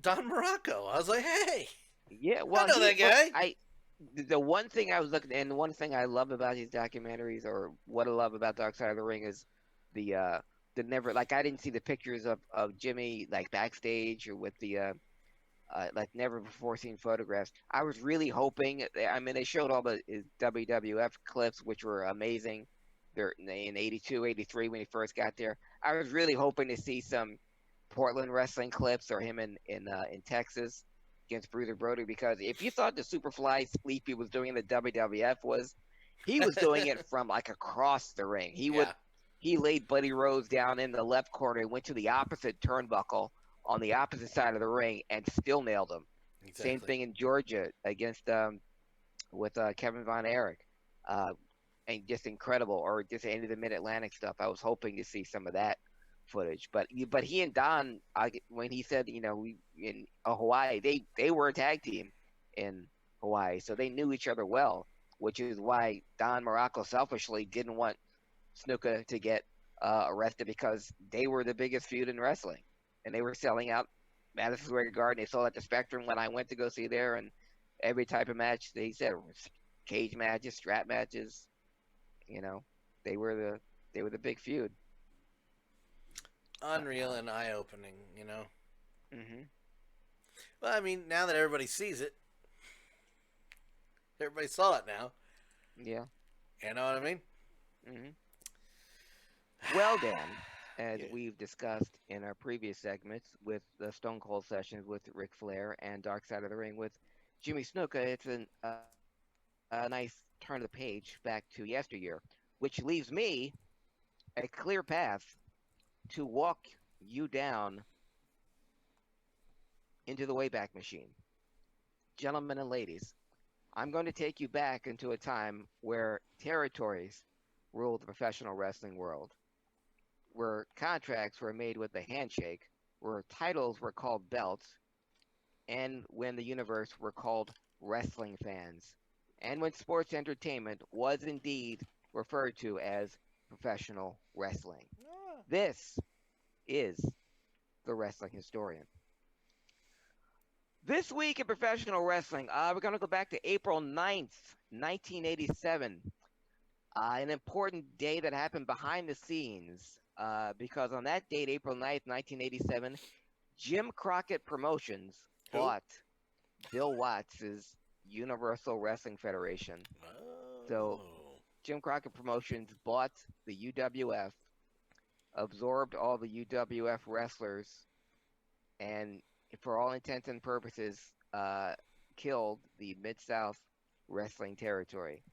S1: Don Morocco. I was like, "Hey,
S2: Yeah.
S1: I
S2: Well,
S1: know that guy."
S2: the one thing I was looking, and the one thing I love about these documentaries, or what I love about Dark Side of the Ring, is the uh the never, like, I didn't see the pictures of Jimmy, like, backstage, or with the like, never before seen photographs. I was really hoping. I mean, they showed all the WWF clips, which were amazing. They're in 82, 83 when he first got there. I was really hoping to see some Portland wrestling clips, or him in Texas against Bruiser Brody, because if you thought the Superfly Sleepy was doing the WWF, he was doing it from, like, across the ring.
S1: Yeah,
S2: He laid Buddy Rose down in the left corner and went to the opposite turnbuckle on the opposite side of the ring and still nailed him. Same
S1: exactly.
S2: thing in Georgia against, with Kevin Von Erich. Uh, and just incredible, or just any of the Mid Atlantic stuff. I was hoping to see some of that footage, but he and Don, when he said, we in Hawaii, they were a tag team in Hawaii, so they knew each other well, which is why Don Morocco selfishly didn't want Snuka to get arrested, because they were the biggest feud in wrestling, and they were selling out Madison Square Garden. They sold at the Spectrum when I went to go see there, and every type of match they said was cage matches, strap matches. You know, they were the big feud. But
S1: Unreal and eye opening.
S2: hmm
S1: Well, I mean, now that everybody sees it, everybody saw it now.
S2: yeah.
S1: You know what I mean?
S2: hmm Well, Dan, as
S1: Yeah.
S2: we've discussed in our previous segments with the Stone Cold sessions with Ric Flair and Dark Side of the Ring with Jimmy Snuka, it's a nice turn of the page back to yesteryear, which leaves me a clear path to walk you down into the Wayback Machine. Gentlemen and ladies, I'm going to take you back into a time where territories ruled the professional wrestling world, where contracts were made with a handshake, where titles were called belts, and when the universe were called wrestling fans, and when sports entertainment was indeed referred to as professional wrestling.
S1: Ah.
S2: This is the Wrestling Historian. This week in professional wrestling, we're going to go back to April 9th, 1987. An important day that happened behind the scenes because on that date, April 9th, 1987, Jim Crockett Promotions
S1: Who?
S2: bought Bill Watts' Universal Wrestling Federation. So
S1: Oh.
S2: Jim Crockett Promotions bought the UWF, absorbed all the UWF wrestlers, and for all intents and purposes, killed the Mid South wrestling territory.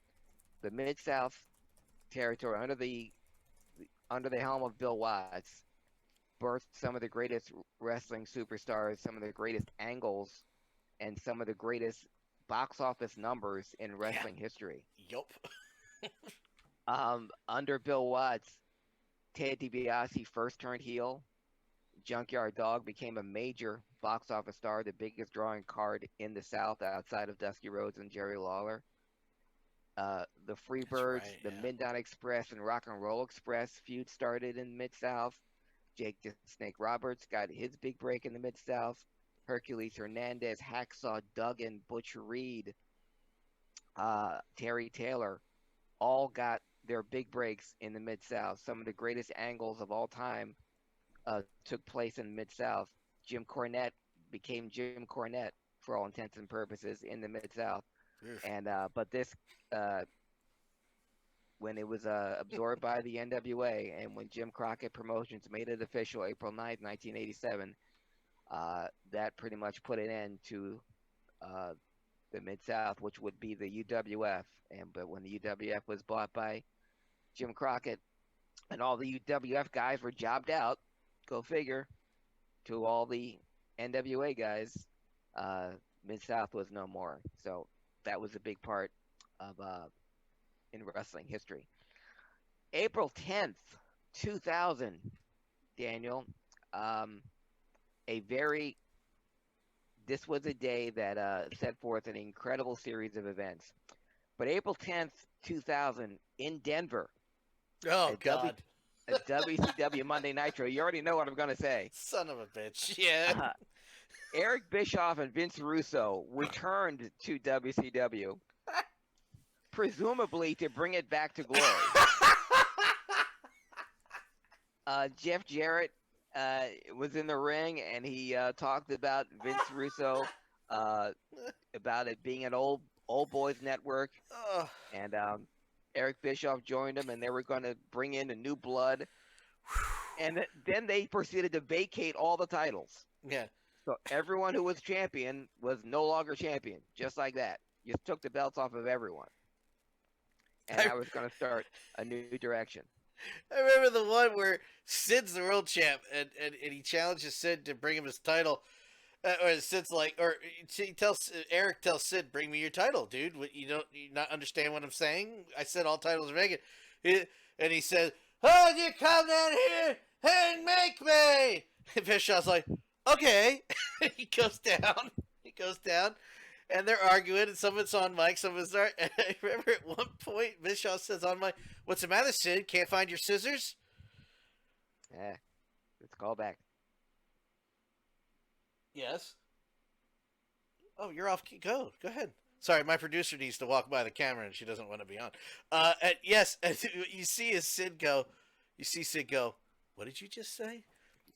S2: The Mid South territory under the helm of Bill Watts birthed some of the greatest wrestling superstars, some of the greatest angles, and some of the greatest box office numbers in
S1: Yeah.
S2: wrestling history.
S1: Yup.
S2: Under Bill Watts, Ted DiBiase first turned heel. Junkyard Dog became a major box office star, the biggest drawing card in the South outside of Dusty Rhodes and Jerry Lawler. The
S1: That's
S2: Freebirds,
S1: right.
S2: the
S1: Yeah.
S2: Midnight Express, and Rock and Roll Express feud started in Mid South. Jake the Snake Roberts got his big break in the Mid South. Hercules Hernandez, Hacksaw Duggan, Butch Reed, Terry Taylor all got their big breaks in the Mid South. Some of the greatest angles of all time took place in the Mid South. Jim Cornette became Jim Cornette for all intents and purposes in the Mid South.
S1: Oof.
S2: And but this uh, when it was absorbed by the NWA and when Jim Crockett Promotions made it official April 9th, 1987, that pretty much put an end to uh, the Mid South, which would be the UWF. But when the UWF was bought by Jim Crockett and all the UWF guys were jobbed out, go figure, to all the NWA guys, uh, Mid South was no more. So that was a big part of in wrestling history. April 10th, 2000, Daniel, um, a very this was a day that set forth an incredible series of events. But April 10th, 2000, in Denver,
S1: Oh
S2: at, w,
S1: God.
S2: at WCW Monday Nitro, you already know what I'm going to say.
S1: Son of a bitch. Yeah.
S2: Uh, Eric Bischoff and Vince Russo returned to WCW, presumably to bring it back to glory. Jeff Jarrett was in the ring, and he talked about Vince Russo, about it being an old boys network,
S1: Oh.
S2: and Eric Bischoff joined him, and they were going to bring in a new blood, and then they proceeded to vacate all the titles.
S1: Yeah.
S2: So everyone who was champion was no longer champion, just like that. You took the belts off of everyone, and I was going to start a new direction.
S1: I remember the one where Sid's the world champ, and he challenges Sid to bring him his title. Or Sid's like, or he tells Eric tells Sid, "Bring me your title, dude. What, you not understand what I'm saying? I said all titles are vacant." And he says, "Oh, you come down here and make me." And Bischoff's like, "Okay." He goes down. He goes down, and they're arguing, and some of it's on mic, some of it's not. And I remember at one point, Bischoff says on mic, "What's the matter, Sid? Can't find your scissors?"
S2: Yeah, let's call back.
S1: Yes. Oh, you're off. Go ahead. Sorry, my producer needs to walk by the camera and she doesn't want to be on. Yes, and you see his Sid go. You see Sid go. What did you just say?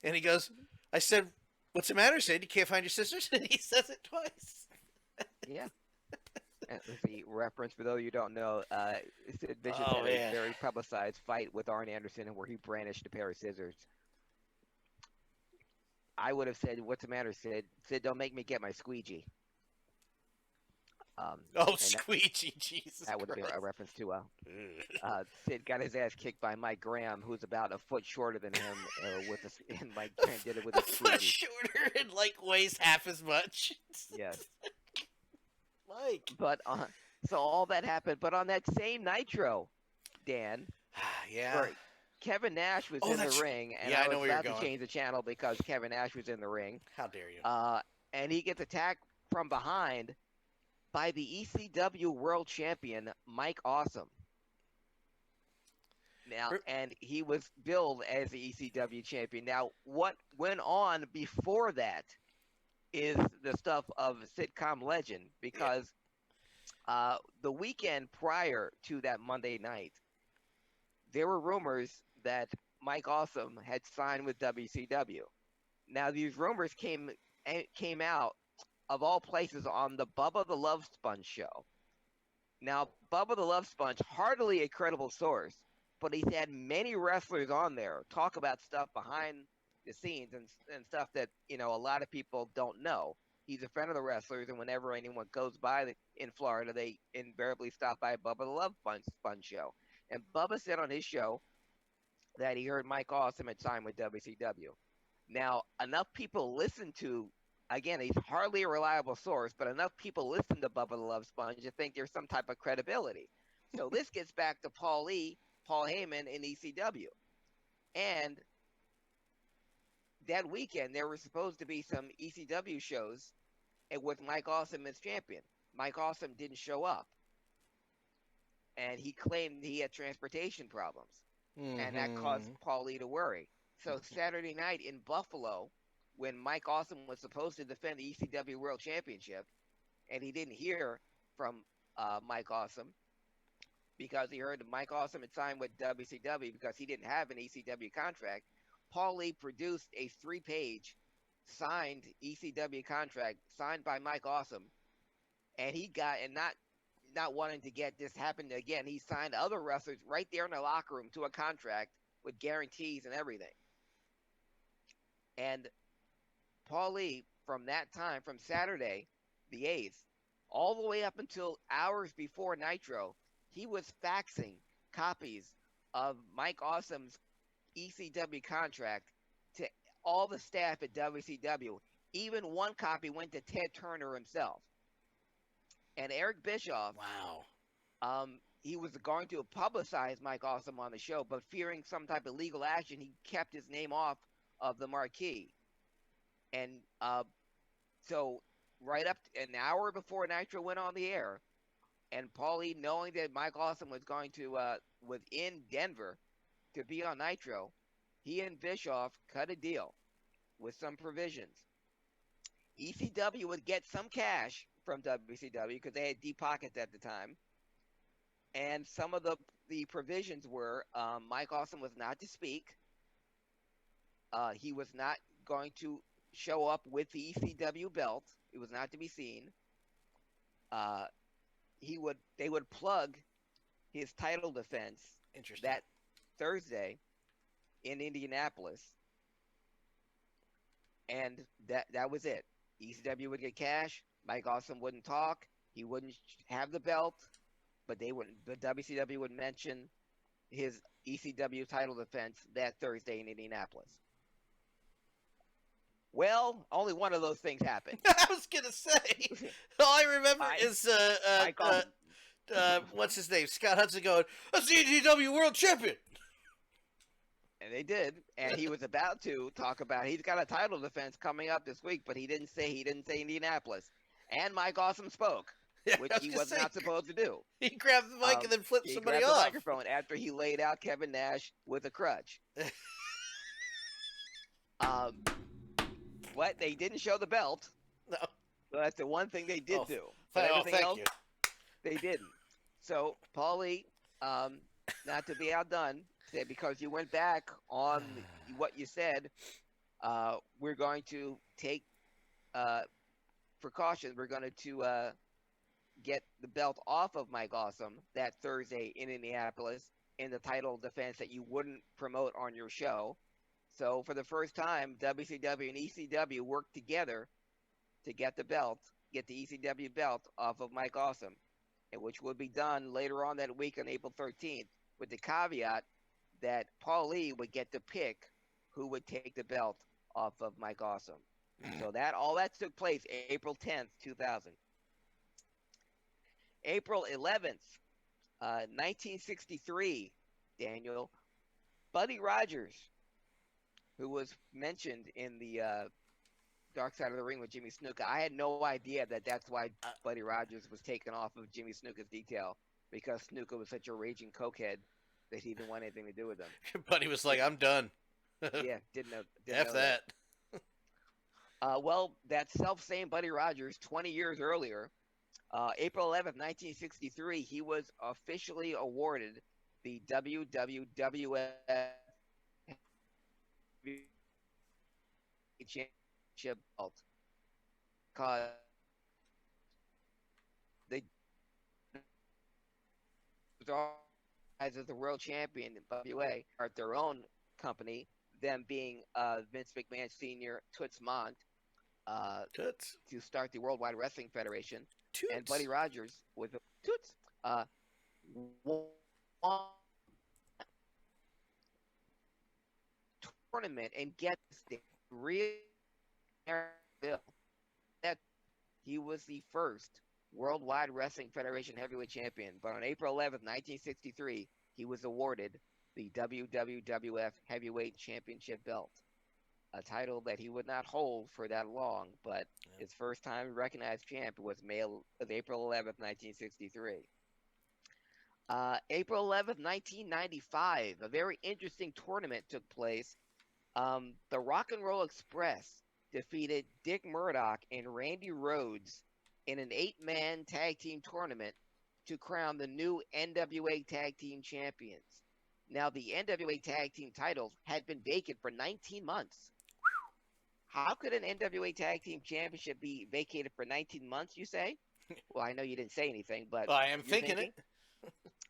S1: And he goes. I said, "What's the matter, Sid? You can't find your sisters?" And he says it twice.
S2: Yeah. Let's see, reference for those you don't know, Sid Vicious
S1: Oh
S2: had a
S1: man.
S2: very publicized fight with Arn Anderson where he brandished a pair of scissors. I would have said, "What's the matter, Sid? Sid, don't make me get my squeegee."
S1: Oh,
S2: And
S1: Squeegee, Jesus
S2: that would be a
S1: Christ.
S2: reference to Sid got his ass kicked by Mike Graham, who's about a foot shorter than him, and Mike Graham did it with
S1: A
S2: a
S1: foot
S2: squeegee.
S1: shorter and like weighs half as much.
S2: Yes,
S1: Mike.
S2: but so all that happened. But on that same Nitro, Dan,
S1: Yeah.
S2: where Kevin Nash was
S1: Oh,
S2: in the
S1: that's.
S2: ring, and
S1: Yeah,
S2: I
S1: I know
S2: was
S1: where you're
S2: about to
S1: going.
S2: change the channel because Kevin Nash was in the ring,
S1: How dare you?
S2: uh, and he gets attacked from behind by the ECW World Champion Mike Awesome. Now, and he was billed as the ECW champion. Now, what went on before that is the stuff of sitcom legend
S1: Yeah.
S2: because the weekend prior to that Monday night, there were rumors that Mike Awesome had signed with WCW. Now, these rumors came out of all places on the Bubba the Love Sponge show. Now, Bubba the Love Sponge, hardly a credible source, but he's had many wrestlers on there talk about stuff behind the scenes and stuff that, a lot of people don't know. He's a friend of the wrestlers, and whenever anyone goes by in Florida, they invariably stop by Bubba the Love Sponge show. And Bubba said on his show that he heard Mike Awesome had signed with WCW. Now, enough people listen to, again, he's hardly a reliable source, but enough people listen to Bubba the Love Sponge to think there's some type of credibility. So this gets back to Paul Heyman in ECW. And that weekend, there were supposed to be some ECW shows with Mike Awesome as champion. Mike Awesome didn't show up. And he claimed he had transportation problems. And that caused Paulie to worry. So Saturday night in Buffalo, when Mike Awesome was supposed to defend the ECW World Championship, and he didn't hear from Mike Awesome because he heard that Mike Awesome had signed with WCW because he didn't have an ECW contract, Paulie produced a 3-page signed ECW contract signed by Mike Awesome, and not wanting to get this happen again, he signed other wrestlers right there in the locker room to a contract with guarantees and everything. And Paulie, from that time, from Saturday, the 8th, all the way up until hours before Nitro, he was faxing copies of Mike Awesome's ECW contract to all the staff at WCW. Even one copy went to Ted Turner himself. And Eric Bischoff,
S1: wow,
S2: he was going to publicize Mike Awesome on the show, but fearing some type of legal action, he kept his name off of the marquee. And so right up an hour before Nitro went on the air, and Paulie, knowing that Mike Awesome was going to was in Denver to be on Nitro, he and Bischoff cut a deal with some provisions. ECW would get some cash from WCW because they had deep pockets at the time. And some of the provisions were Mike Awesome was not to speak. He was not going to show up with the ECW belt. It was not to be seen. They would plug his title defense that Thursday in Indianapolis, and that was it. ECW would get cash. Mike Awesome wouldn't talk. He wouldn't have the belt, but the WCW would mention his ECW title defense that Thursday in Indianapolis. Well, only one of those things happened.
S1: I was gonna say. All I remember is what's his name? Scott Hudson going, "That's the ECW World Champion."
S2: And they did, and he was about to talk about he's got a title defense coming up this week, but he didn't say Indianapolis. And Mike Awesome spoke,
S1: Yeah,
S2: which he was
S1: say,
S2: not supposed to do.
S1: He grabbed the mic and then flipped somebody
S2: off. He
S1: grabbed
S2: the microphone after he laid out Kevin Nash with a crutch. What they didn't show the belt.
S1: No.
S2: So that's the one thing they did do.
S1: But
S2: everything else,
S1: you.
S2: They didn't. So Paulie, not to be outdone, said because you went back on what you said, we're going to take precautions. We're going to get the belt off of Mike Awesome that Thursday in Indianapolis in the title defense that you wouldn't promote on your show. So for the first time, WCW and ECW worked together to get the belt get the ECW belt off of Mike Awesome, and which would be done later on that week on April 13th, with the caveat that Paul Lee would get to pick who would take the belt off of Mike Awesome. So that all that took place April 10th, 2000. April 11th, 1963, Daniel, Buddy Rogers, who was mentioned in the Dark Side of the Ring with Jimmy Snuka. I had no idea that that's why Buddy Rogers was taken off of Jimmy Snuka's detail, because Snuka was such a raging cokehead that he didn't want anything to do with him.
S1: Buddy was like, "I'm done."
S2: Yeah, didn't know
S1: F
S2: that.
S1: that.
S2: Well, that self-same Buddy Rogers, 20 years earlier, April 11th, 1963, he was officially awarded the WWF Championship belt, because they as the world champion in WWA are their own company, them being Vince McMahon Sr., Toots Mondt,
S1: Toots.
S2: to start the Worldwide Wrestling Federation,
S1: Toots.
S2: and Buddy Rogers with Toots won tournament, and get this real bill that he was the first Worldwide Wrestling Federation heavyweight champion. But on April 11th, 1963, he was awarded the WWF Heavyweight Championship belt, a title that he would not hold for that long, but his first time recognized champ was April 11th, 1963. April 11th, 1995, a very interesting tournament took place. The Rock and Roll Express defeated Dick Murdoch and Randy Rhodes in an 8-man tag team tournament to crown the new NWA Tag Team Champions. Now, the NWA Tag Team titles had been vacant for 19 months. How could an NWA Tag Team Championship be vacated for 19 months, you say? Well, I know you didn't say anything, but
S1: I am thinking it.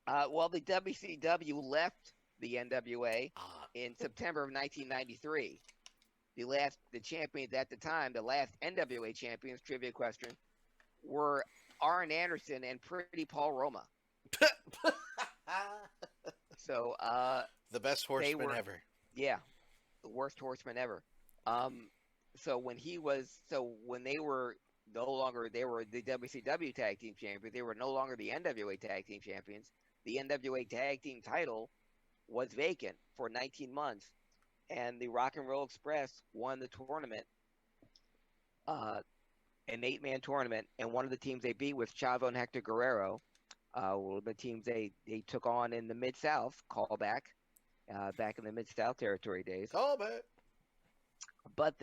S2: Well, the WCW left the NWA in September of 1993. The champions at the time, the last NWA champions, trivia question, were Arn Anderson and Pretty Paul Roma. So
S1: the best horseman ever.
S2: Yeah, the worst horseman ever. So when they were no longer, they were the WCW Tag Team Champions. They were no longer the NWA Tag Team Champions. The NWA Tag Team title was vacant for 19 months, and the Rock and Roll Express won the tournament, an 8-man tournament, and one of the teams they beat was Chavo and Hector Guerrero. The teams they took on in the Mid-South, callback, back in the Mid-South territory days.
S1: Callback.
S2: But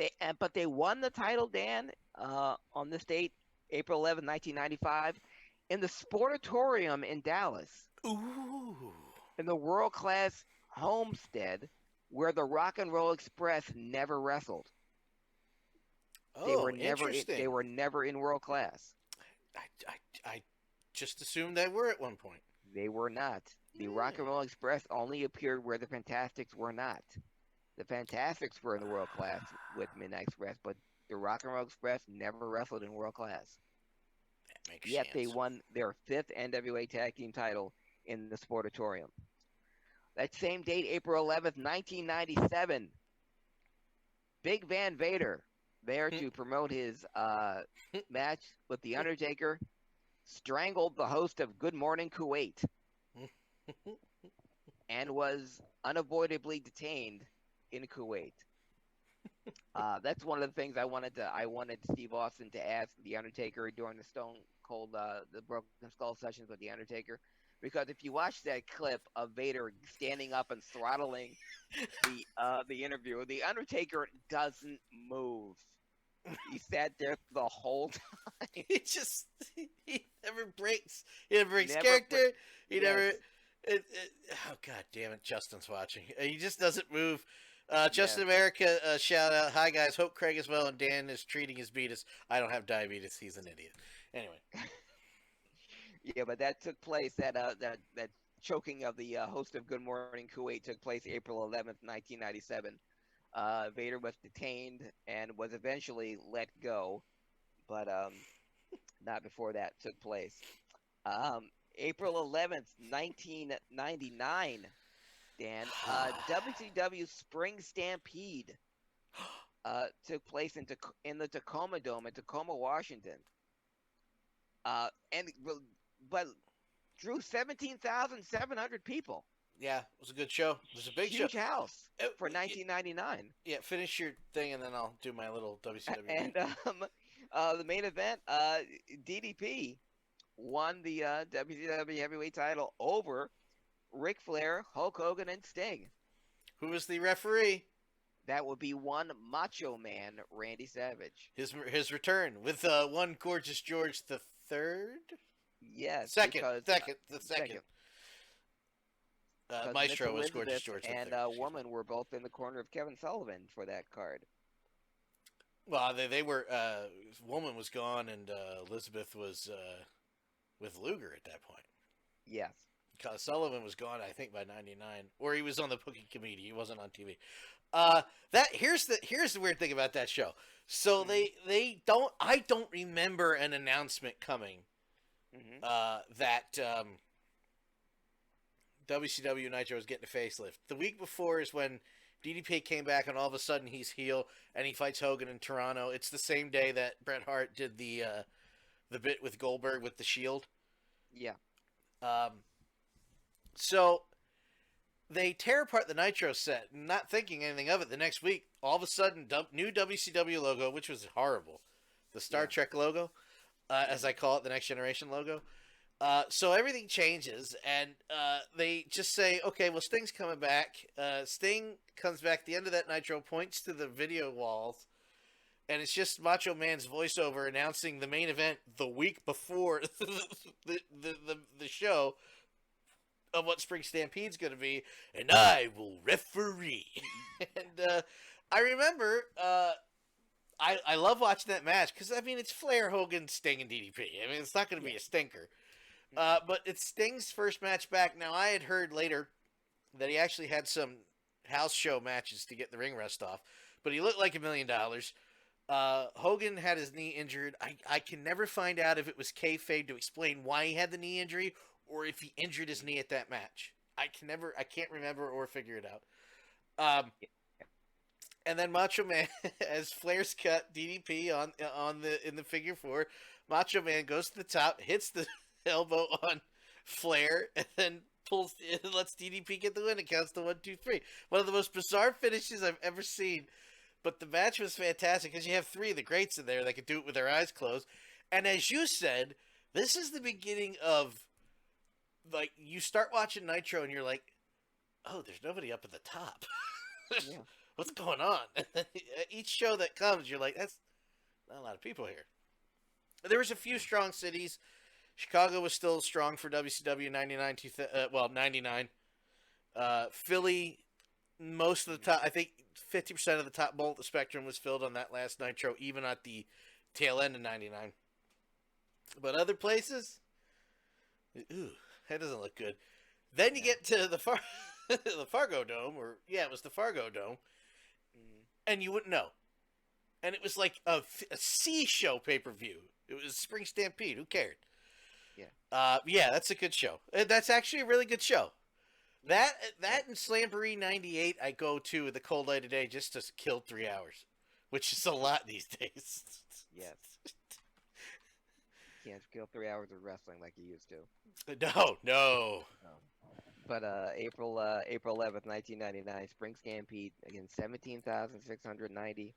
S2: they won the title, Dan, on this date, April 11, 1995, in the Sportatorium in Dallas.
S1: Ooh.
S2: In the world-class homestead where the Rock and Roll Express never wrestled.
S1: Oh, interesting.
S2: They were never in world class.
S1: I just assumed they were at one point.
S2: They were not. The Rock and Roll Express only appeared where the Fantastics were not. The Fantastics were in the world class with Midnight Express, but the Rock and Roll Express never wrestled in world class.
S1: That makes
S2: Yet
S1: sense.
S2: they won their 5th NWA Tag Team title in the Sportatorium. That same date, April 11th, 1997, Big Van Vader, there to promote his match with The Undertaker, strangled the host of Good Morning Kuwait and was unavoidably detained in Kuwait. That's one of the things I wanted Steve Austin to ask The Undertaker during the Stone Cold, the Broken Skull sessions with The Undertaker. Because if you watch that clip of Vader standing up and throttling the interviewer, The Undertaker doesn't move. He sat there the whole time.
S1: He never breaks. He never breaks character. Oh, God damn it. Justin's watching. He just doesn't move. Justin America, shout out. Hi, guys. Hope Craig is well and Dan is treating his beatus. I don't have diabetes. He's an idiot. Anyway.
S2: Yeah, but that took place, that choking of the host of Good Morning Kuwait took place April 11th, 1997. Vader was detained and was eventually let go. But not before that took place. April 11th, 1999, Dan, WCW Spring Stampede took place in the Tacoma Dome in Tacoma, Washington. And but drew 17,700 people.
S1: Yeah, it was a good show. It was a big show.
S2: Huge house
S1: Uh,
S2: for 1999.
S1: Yeah, finish your thing and then I'll do my little WCW.
S2: And the main event, DDP won the WCW Heavyweight title over Ric Flair, Hulk Hogan, and Sting.
S1: Who was the referee?
S2: That would be one Macho Man, Randy Savage.
S1: His return with one gorgeous George the Third.
S2: Yes,
S1: Second. Maestro
S2: Miss
S1: was
S2: Elizabeth
S1: gorgeous George the
S2: and
S1: Third.
S2: Woman were both in the corner of Kevin Sullivan for that card.
S1: Well, they were. Woman was gone, and Elizabeth was with Luger at that point.
S2: Yes.
S1: Because Sullivan was gone, I think, by '99, or he was on the booking committee. He wasn't on TV. Here's the weird thing about that show. So they don't. I don't remember an announcement coming that WCW Nitro was getting a facelift. The week before is when DDP came back, and all of a sudden he's heel, and he fights Hogan in Toronto. It's the same day that Bret Hart did the bit with Goldberg with the Shield.
S2: Yeah.
S1: So they tear apart the Nitro set, not thinking anything of it. The next week, all of a sudden, new WCW logo, which was horrible. The Star Trek logo, as I call it, the Next Generation logo. So everything changes, and they just say, okay, well, Sting's coming back. Sting comes back at the end of that Nitro, points to the video walls, and it's just Macho Man's voiceover announcing the main event the week before the show of what Spring Stampede's going to be, and I will referee. And I remember, I love watching that match, because, I mean, it's Flair, Hogan, Sting, and DDP. I mean, it's not going to be a stinker. But it's Sting's first match back. Now, I had heard later that he actually had some house show matches to get the ring rust off, but he looked like $1 million. Hogan had his knee injured. I can never find out if it was kayfabe to explain why he had the knee injury, or if he injured his knee at that match. I can't remember or figure it out. And then Macho Man, as Flair's cut DDP in the figure four, Macho Man goes to the top, hits the elbow on Flair, and then lets DDP get the win. It counts to 1, 2, 3. One of the most bizarre finishes I've ever seen. But the match was fantastic because you have three of the greats in there that could do it with their eyes closed. And as you said, this is the beginning of, like, you start watching Nitro and you're like, oh, there's nobody up at the top. What's going on? And then each show that comes, you're like, that's not a lot of people here. There was a few strong cities. Chicago was still strong for WCW 99. Philly, most of the top, I think 50% of the top bowl at the Spectrum was filled on that last Nitro, even at the tail end of 99. But other places, ooh, that doesn't look good. Then you get to the Fargo Dome, it was the Fargo Dome, and you wouldn't know. And it was like a C show pay-per-view. It was Spring Stampede. Who cared? Yeah, that's a good show. That's actually a really good show. That and Slamboree 98 I go to the cold light of day just to kill 3 hours, which is a lot these days.
S2: Yes. Can't kill 3 hours of wrestling like you used to.
S1: No.
S2: But April 11th, 1999, Spring Stampede, again, 17,690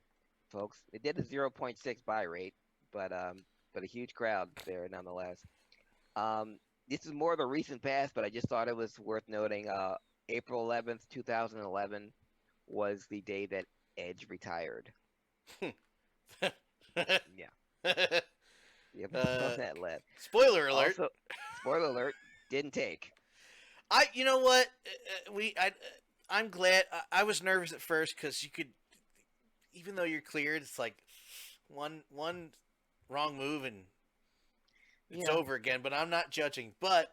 S2: folks. It did a 0.6 buy rate, but a huge crowd there nonetheless. This is more of the recent past, but I just thought it was worth noting. April 11th, 2011 was the day that Edge retired. Yeah. Yep, that led.
S1: Spoiler alert.
S2: Also, spoiler alert, didn't take.
S1: You know what? I'm glad. I was nervous at first because you could, even though you're cleared, it's like one wrong move and it's over again. But I'm not judging. But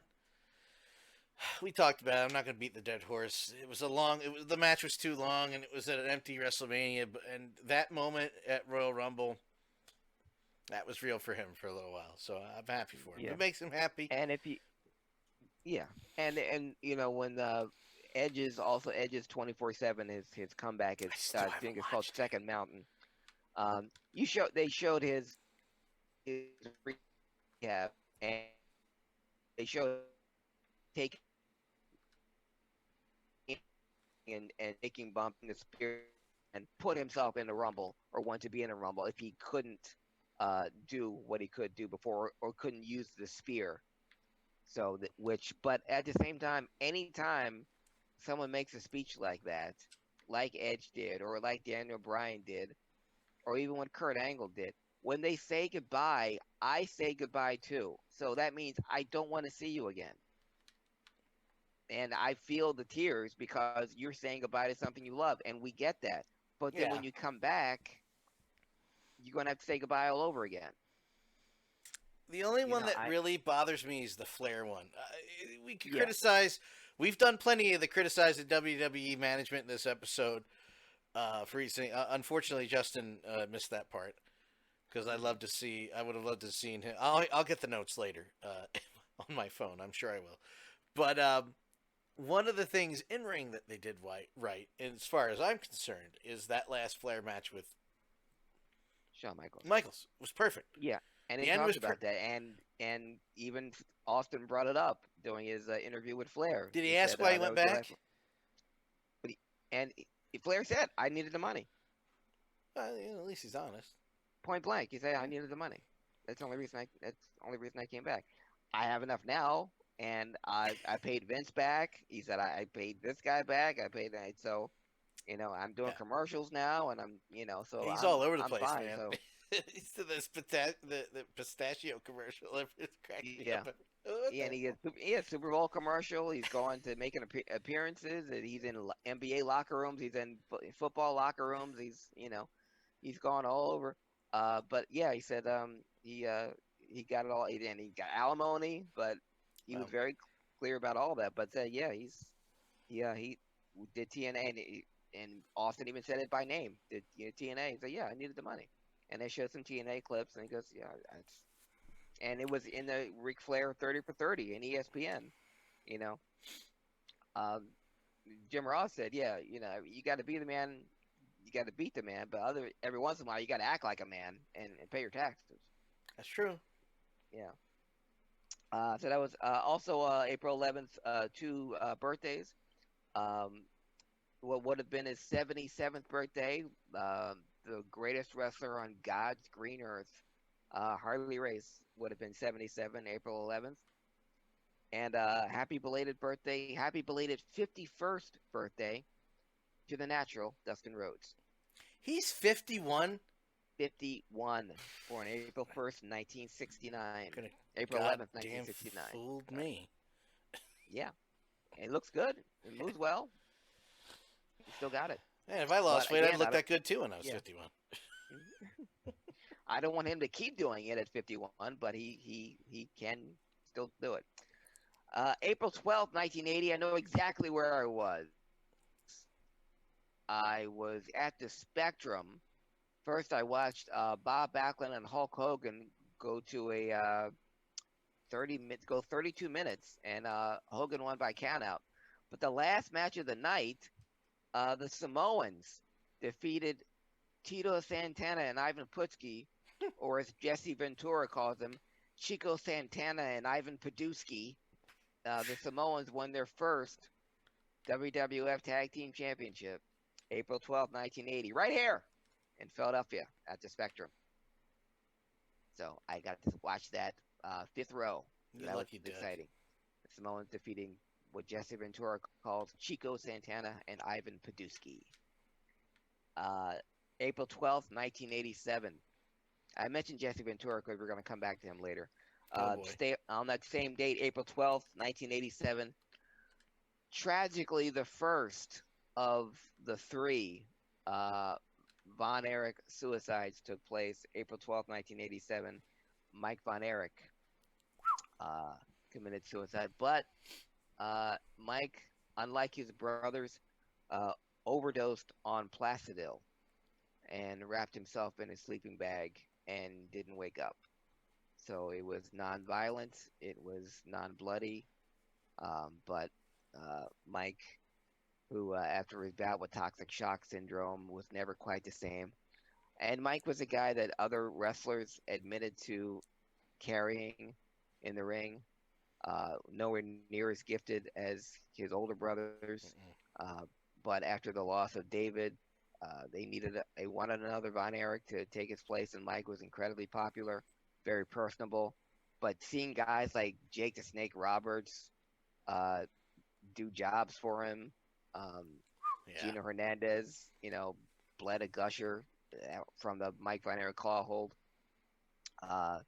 S1: we talked about it. I'm not going to beat the dead horse. The match was too long, and it was at an empty WrestleMania. And that moment at Royal Rumble, That was real for him for a little while, so I'm happy for him. If
S2: Yeah,
S1: it makes him happy,
S2: and if you yeah, and when Edge's 24/7 his comeback is
S1: I still
S2: I
S1: haven't
S2: think it's called
S1: watched it.
S2: Second Mountain. You show they showed his rehab, and they showed taking and taking bumping the spear and put himself in the rumble or want to be in a rumble if he couldn't do what he could do before or couldn't use the spear. So that but at the same time, anytime someone makes a speech like that, like Edge did, or like Daniel Bryan did, or even what Kurt Angle did, when they say goodbye, I say goodbye too. So that means I don't want to see you again. And I feel the tears because you're saying goodbye to something you love, and we get that. But then
S1: Yeah.
S2: when you come back, you're gonna have to say goodbye all over again.
S1: The only
S2: You
S1: one
S2: know,
S1: that
S2: I
S1: really bothers me is the Flair one. We could
S2: yeah,
S1: criticize. We've done plenty of the criticizing WWE management in this episode. For recently, unfortunately, Justin missed that part because I
S2: hmm
S1: love to see. I would have loved to have seen him. I'll get the notes later on my phone. I'm sure I will. But one of the things in ring that they did right, as far as I'm concerned, is that last Flair match with
S2: Shawn Michaels.
S1: Michaels was perfect.
S2: Yeah, and they
S1: The end
S2: talked
S1: was.
S2: about that, and even Austin brought it up during his interview with Flair.
S1: Did
S2: He
S1: he ask
S2: said
S1: why he
S2: that
S1: went
S2: was the last
S1: back?
S2: one. Flair said, "I needed the money."
S1: At least he's honest.
S2: Point blank, he said, "I needed the money. That's the only reason I came back. I have enough now, and I paid Vince back." He said, "I paid this guy back. I paid that. So I'm doing
S1: Yeah,
S2: commercials now, and so
S1: he's all over the
S2: I'm
S1: place,
S2: fine.
S1: man.
S2: So
S1: He's to this the pistachio commercial. It cracks me
S2: yeah."
S1: up. What
S2: Yeah,
S1: the
S2: and
S1: hell?
S2: he has Super Bowl commercial. He's going to making appearances. And he's in NBA locker rooms. He's in football locker rooms. He's gone all over. But yeah, he said he got it all, and he got alimony, but he was
S1: Well,
S2: very clear about all that. But said he did TNA, and Austin even said it by name. Did TNA? He said yeah, I needed the money, and they showed some TNA clips, and he goes yeah, and it was in the Ric Flair 30 for 30 in ESPN. You know, um, Jim Ross said, "Yeah, you got to be the man, you got to beat the man, but every once in a while you got to act like a man and pay your taxes."
S1: that's true.
S2: Yeah. So that was also April 11th. Two birthdays. Um, what would have been his 77th birthday. The greatest wrestler on God's green earth, Harley Race, would have been 77, April 11th. And happy belated 51st birthday to the natural, Dustin Rhodes.
S1: He's 51.
S2: 51, born April 1st, 1969.
S1: Could have
S2: April 11th,
S1: goddamn
S2: 1969.
S1: fooled
S2: Sorry.
S1: me.
S2: Yeah, it looks good. It moves well. He still got it.
S1: Man, if I
S2: But
S1: lost weight, I'd
S2: again,
S1: look that good too when I was
S2: yeah,
S1: 51.
S2: I don't want him to keep doing it at 51, but he can still do it. April 12th, 1980. I know exactly where I was. I was at the Spectrum. First, I watched Bob Backlund and Hulk Hogan go to a 32 minutes, and Hogan won by countout. But the last match of the night, the Samoans defeated Tito Santana and Ivan Putski, or as Jesse Ventura calls them, Chico Santana and Ivan Paduski. The Samoans won their first WWF Tag Team Championship, April 12th, 1980, right here in Philadelphia at the Spectrum. So I got to watch that fifth row. So
S1: You
S2: that was
S1: lucky duck.
S2: exciting. The Samoans defeating what Jesse Ventura calls Chico Santana and Ivan Paduski. Uh, April 12th, 1987. I mentioned Jesse Ventura because we're going to come back to him later.
S1: Oh boy.
S2: Stay on that same date, April 12th, 1987. Tragically, the first of the three uh, Von Erich suicides took place April 12th, 1987. Mike Von Erich uh, committed suicide, but Mike, unlike his brothers, uh, overdosed on Placidil, and wrapped himself in a sleeping bag and didn't wake up. So it was non-violent, it was non-bloody, but Mike, who after his bout with toxic shock syndrome was never quite the same. And Mike was a guy that other wrestlers admitted to carrying in the ring, nowhere near as gifted as his older brothers.
S1: Mm-mm.
S2: Uh, but after the loss of David, they wanted another Von Erich to take his place, and Mike was incredibly popular, very personable. But seeing guys like Jake the Snake Roberts uh, do jobs for him, um,
S1: Yeah.
S2: Gino Hernandez, bled a gusher from the Mike Von Erich claw hold, uh,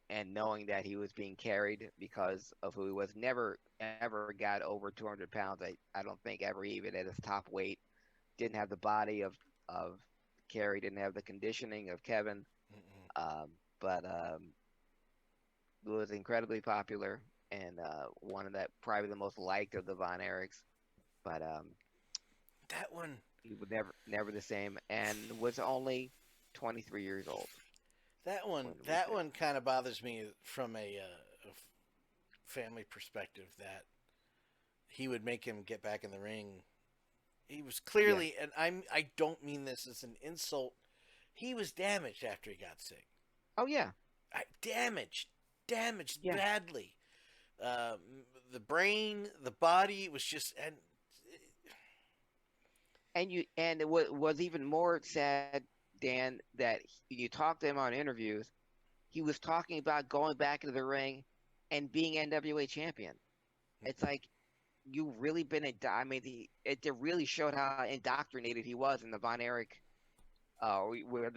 S2: and knowing that he was being carried because of who he was, never ever got over 200 pounds. I don't think ever even at his top weight. Didn't have the body of Kerry, didn't have the conditioning of Kevin,
S1: Mm-mm.
S2: but was incredibly popular and one of that probably the most liked of the Von Erichs. But
S1: That one.
S2: he was never the same, and was only 23 years old
S1: That one.
S2: when we
S1: That
S2: said,
S1: one kind of bothers me from a family perspective. That he would make him get back in the ring. He was
S2: yeah,
S1: clearly, and I don't mean this as an insult. He was damaged after he got sick.
S2: oh yeah,
S1: Damaged
S2: yeah,
S1: badly. Um, the brain, the body was just, and
S2: and it was even more sad, Dan, that you talk to him on interviews. He was talking about going back into the ring and being NWA champion. It's like you really been I mean, it really showed how indoctrinated he was in the Von Erich, where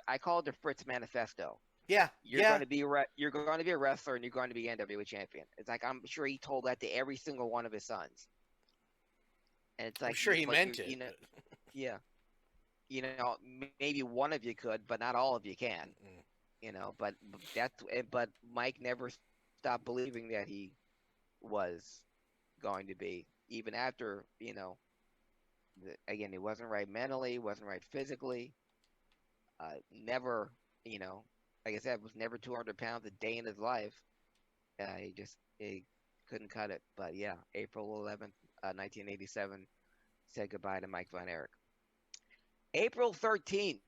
S2: I call it the Fritz Manifesto.
S1: yeah,
S2: You're going
S1: yeah.
S2: to be you're going to be a wrestler and you're going to be NWA champion. It's like I'm sure he told that to every single one of his sons. And it's
S1: I'm
S2: like,
S1: sure he
S2: but
S1: meant it, but
S2: yeah, maybe one of you could, but not all of you can.
S1: mm-mm.
S2: But Mike never stopped believing that he was going to be, even after, again, he wasn't right mentally, wasn't right physically, never, you know, like I said, was never 200 pounds a day in his life. He couldn't cut it. But yeah, April 11th, 1987, said goodbye to Mike Von Erich. April 13th,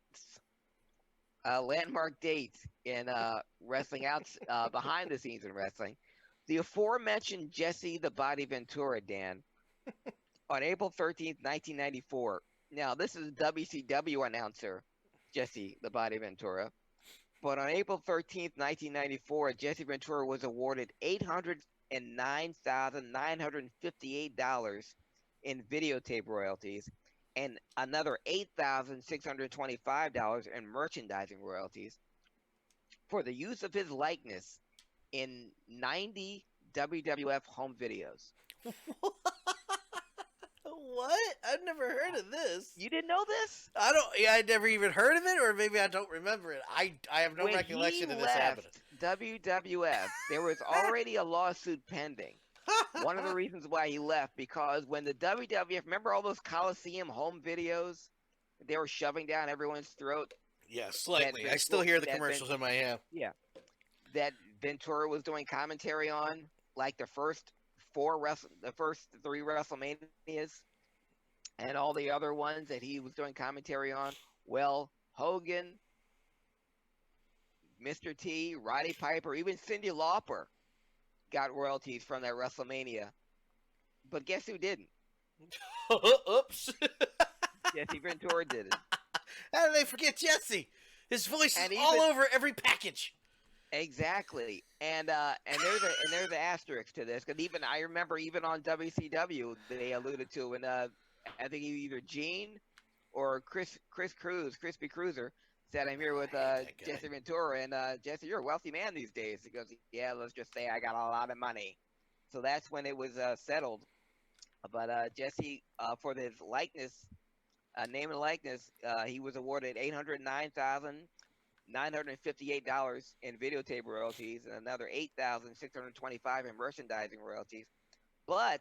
S2: a landmark date in wrestling out behind the scenes in wrestling. The aforementioned Jesse the Body Ventura, Dan, on April 13th, 1994. Now, this is a WCW announcer, Jesse the Body Ventura. But on April 13th, 1994, Jesse Ventura was awarded $809,958 in videotape royalties and another $8,625 in merchandising royalties for the use of his likeness in 90 WWF home videos.
S1: What? I've never heard of this.
S2: You didn't know this?
S1: I don't. Yeah, I'd never even heard of it, or maybe I don't remember it. I have no
S2: When he
S1: recollection of this happening.
S2: left WWF, there was already a lawsuit pending. One of the reasons why he left, because when the WWF, remember all those Coliseum home videos they were shoving down everyone's throat?
S1: Yeah,
S2: That
S1: slightly. I still
S2: Ventura,
S1: hear the commercials in my head.
S2: yeah, that Ventura was doing commentary on, like the first three WrestleManias, and all the other ones that he was doing commentary on. Well, Hogan, Mr. T, Roddy Piper, even Cyndi Lauper got royalties from that WrestleMania. But guess who didn't?
S1: Oops.
S2: Jesse Ventura did it.
S1: How did they forget Jesse? His voice is
S2: And
S1: all
S2: even
S1: over every package.
S2: exactly, and there's an asterisk to this, because even I remember even on WCW they alluded to, and I think either Gene or Chris Cruz, Crispy Cruiser, said, "I'm here
S1: Oh,
S2: with
S1: I hate that guy.
S2: Jesse Ventura, and Jesse, you're a wealthy man these days." He goes, "Yeah, let's just say I got a lot of money." So that's when it was settled. But Jesse, for his likeness, name and likeness, he was awarded $809,958 in videotape royalties and another $8,625 in merchandising royalties. But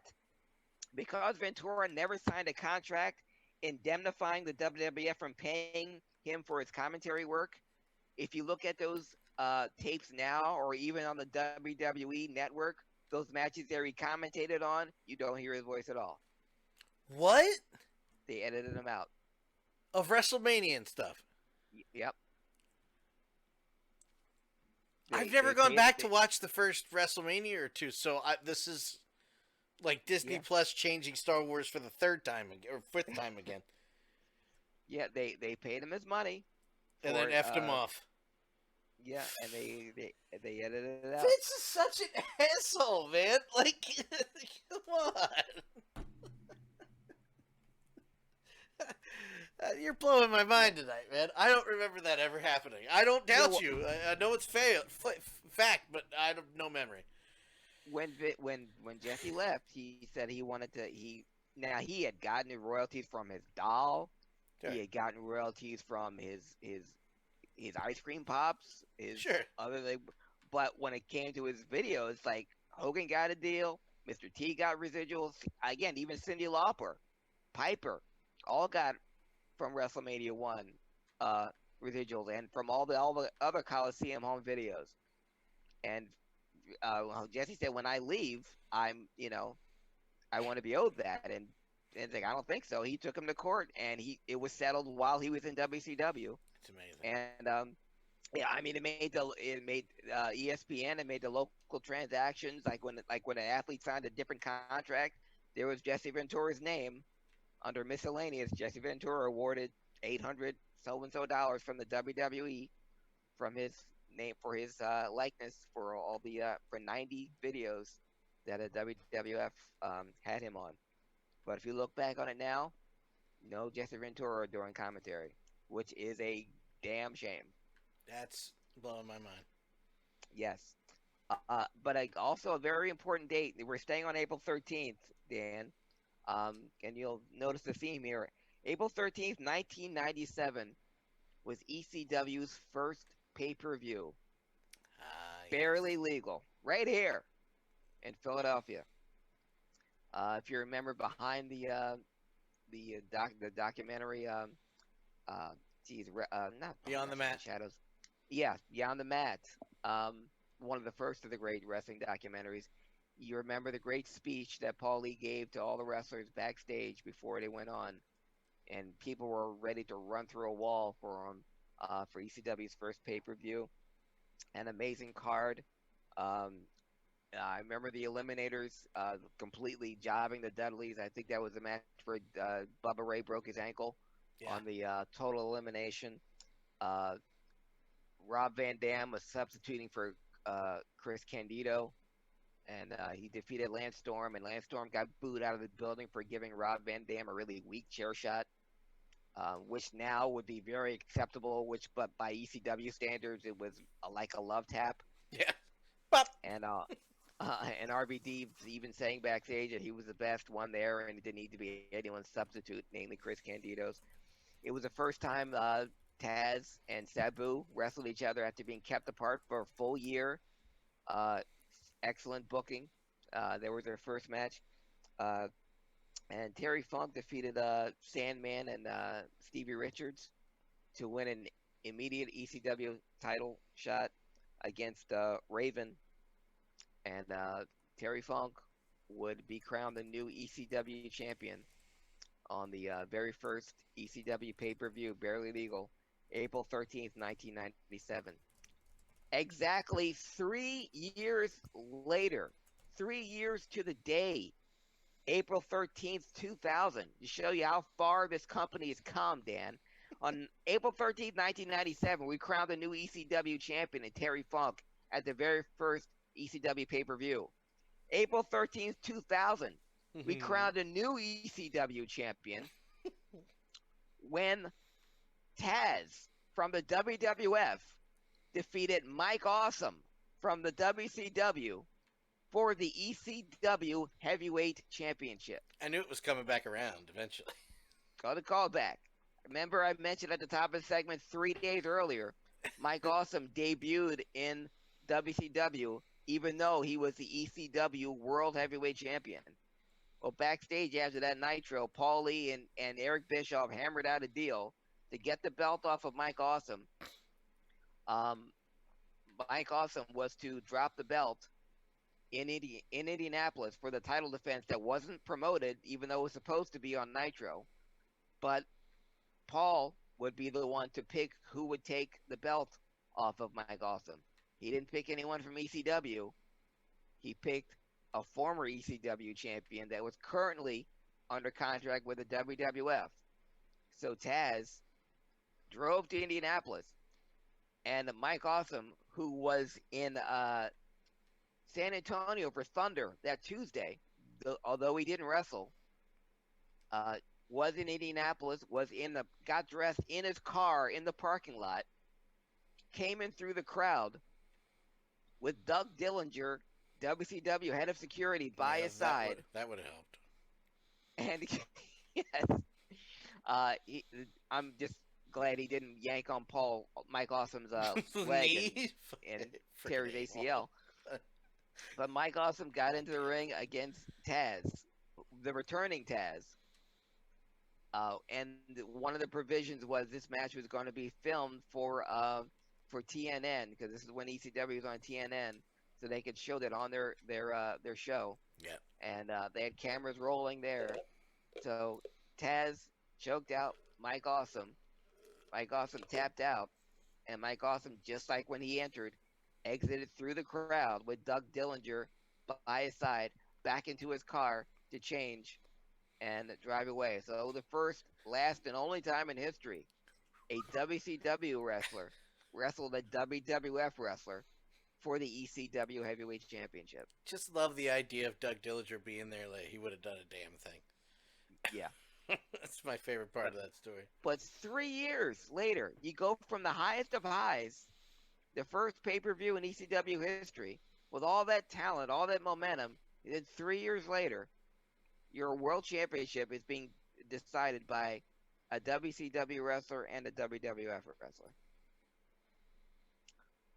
S2: because Ventura never signed a contract indemnifying the WWF from paying him for his commentary work. If you look at those tapes now, or even on the WWE network, those matches that he commentated on, you don't hear his voice at all.
S1: What?
S2: They edited him out.
S1: Of WrestleMania and stuff.
S2: Yep.
S1: I've never gone back to watch the first WrestleMania or two, so this is like Disney Plus changing Star Wars for the third time or fifth time again.
S2: Yeah, they paid him his money,
S1: and then effed him off.
S2: Yeah, and they edited it out.
S1: Vince is such an asshole, man. Like, come on. You're blowing my mind tonight, man. I don't remember that ever happening. I don't doubt you. I know it's fact, but I have no memory.
S2: When Jesse left, he said he wanted to. He had gotten royalties from his doll. Sure. He had gotten royalties from his ice cream pops. Other thing, but when it came to his videos, like Hogan got a deal, Mr. T got residuals. Again, even Cyndi Lauper, Piper, all got from WrestleMania 1 residuals, and from all the other Coliseum home videos. And Jesse said, when I leave, I want to be owed that. And it's like, I don't think so. He took him to court, and it was settled while he was in WCW.
S1: It's amazing.
S2: And I mean, it made ESPN. It made the local transactions. Like when an athlete signed a different contract, there was Jesse Ventura's name under miscellaneous. Jesse Ventura awarded $800 so dollars from the WWE from his name for his likeness for all the for 90 videos that a WWF had him on. But if you look back on it now, no Jesse Ventura during commentary, which is a damn shame.
S1: That's blowing my mind.
S2: Yes. But also a very important date. We're staying on April 13th, Dan. And you'll notice the theme here. April 13th, 1997 was ECW's first pay-per-view. Barely legal. Right here in Philadelphia. If you remember behind the documentary, not
S1: Beyond the Mat.
S2: Shadows. Yeah, Beyond the Mat. One of the first of the great wrestling documentaries. You remember the great speech that Paul Lee gave to all the wrestlers backstage before they went on, and people were ready to run through a wall for him for ECW's first pay-per-view. An amazing card. I remember the Eliminators completely jobbing the Dudleys. I think that was a match where Bubba Ray broke his ankle on the total elimination. Rob Van Dam was substituting for Chris Candido, and he defeated Lance Storm, and Lance Storm got booed out of the building for giving Rob Van Dam a really weak chair shot, which now would be very acceptable, but by ECW standards, it was like a love tap.
S1: Yeah.
S2: And RVD even saying backstage that he was the best one there, and it didn't need to be anyone's substitute, namely Chris Candido's. It was the first time Taz and Sabu wrestled each other after being kept apart for a full year. Excellent booking. There was their first match. And Terry Funk defeated Sandman and Stevie Richards to win an immediate ECW title shot against Raven. And Terry Funk would be crowned the new ECW champion on the very first ECW pay-per-view, barely legal, April 13th, 1997. Exactly 3 years later, 3 years to the day, April 13th, 2000, to show you how far this company has come, Dan. On April 13th, 1997, we crowned the new ECW champion in Terry Funk at the very first ECW pay-per-view. April 13th, 2000, we crowned a new ECW champion when Taz from the WWF defeated Mike Awesome from the WCW for the ECW Heavyweight Championship.
S1: I knew it was coming back around eventually.
S2: Got a callback. Remember I mentioned at the top of the segment 3 days earlier, Mike Awesome debuted in WCW even though he was the ECW World Heavyweight Champion. Well, backstage after that Nitro, Paul Lee and Eric Bischoff hammered out a deal to get the belt off of Mike Awesome. Um, Mike Awesome was to drop the belt in Indianapolis for the title defense that wasn't promoted, even though it was supposed to be on Nitro. But Paul would be the one to pick who would take the belt off of Mike Awesome. He didn't pick anyone from ECW. He picked a former ECW champion that was currently under contract with the WWF. So Taz drove to Indianapolis, and Mike Awesome, who was in San Antonio for Thunder that Tuesday, although he didn't wrestle, was in Indianapolis, got dressed in his car in the parking lot, came in through the crowd with Doug Dillinger, WCW head of security, by
S1: Yeah,
S2: his side.
S1: that would have helped.
S2: And yes, I'm just glad he didn't yank on Mike Awesome's leg and tear his ACL. But Mike Awesome got into the ring against Taz, the returning Taz. And one of the provisions was this match was going to be filmed for TNN, because this is when ECW was on TNN, so they could show that on their show.
S1: Yeah.
S2: And they had cameras rolling there. So Taz choked out Mike Awesome. Mike Awesome tapped out, and Mike Awesome, just like when he entered, exited through the crowd with Doug Dillinger by his side back into his car to change and drive away. So the first, last, and only time in history a WCW wrestler wrestled a WWF wrestler for the ECW Heavyweight Championship.
S1: Just love the idea of Doug Dillinger being there. Like, he would have done a damn thing.
S2: Yeah.
S1: That's my favorite part of that story.
S2: But 3 years later, you go from the highest of highs, the first pay-per-view in ECW history, with all that talent, all that momentum, and then 3 years later, your world championship is being decided by a WCW wrestler and a WWF wrestler.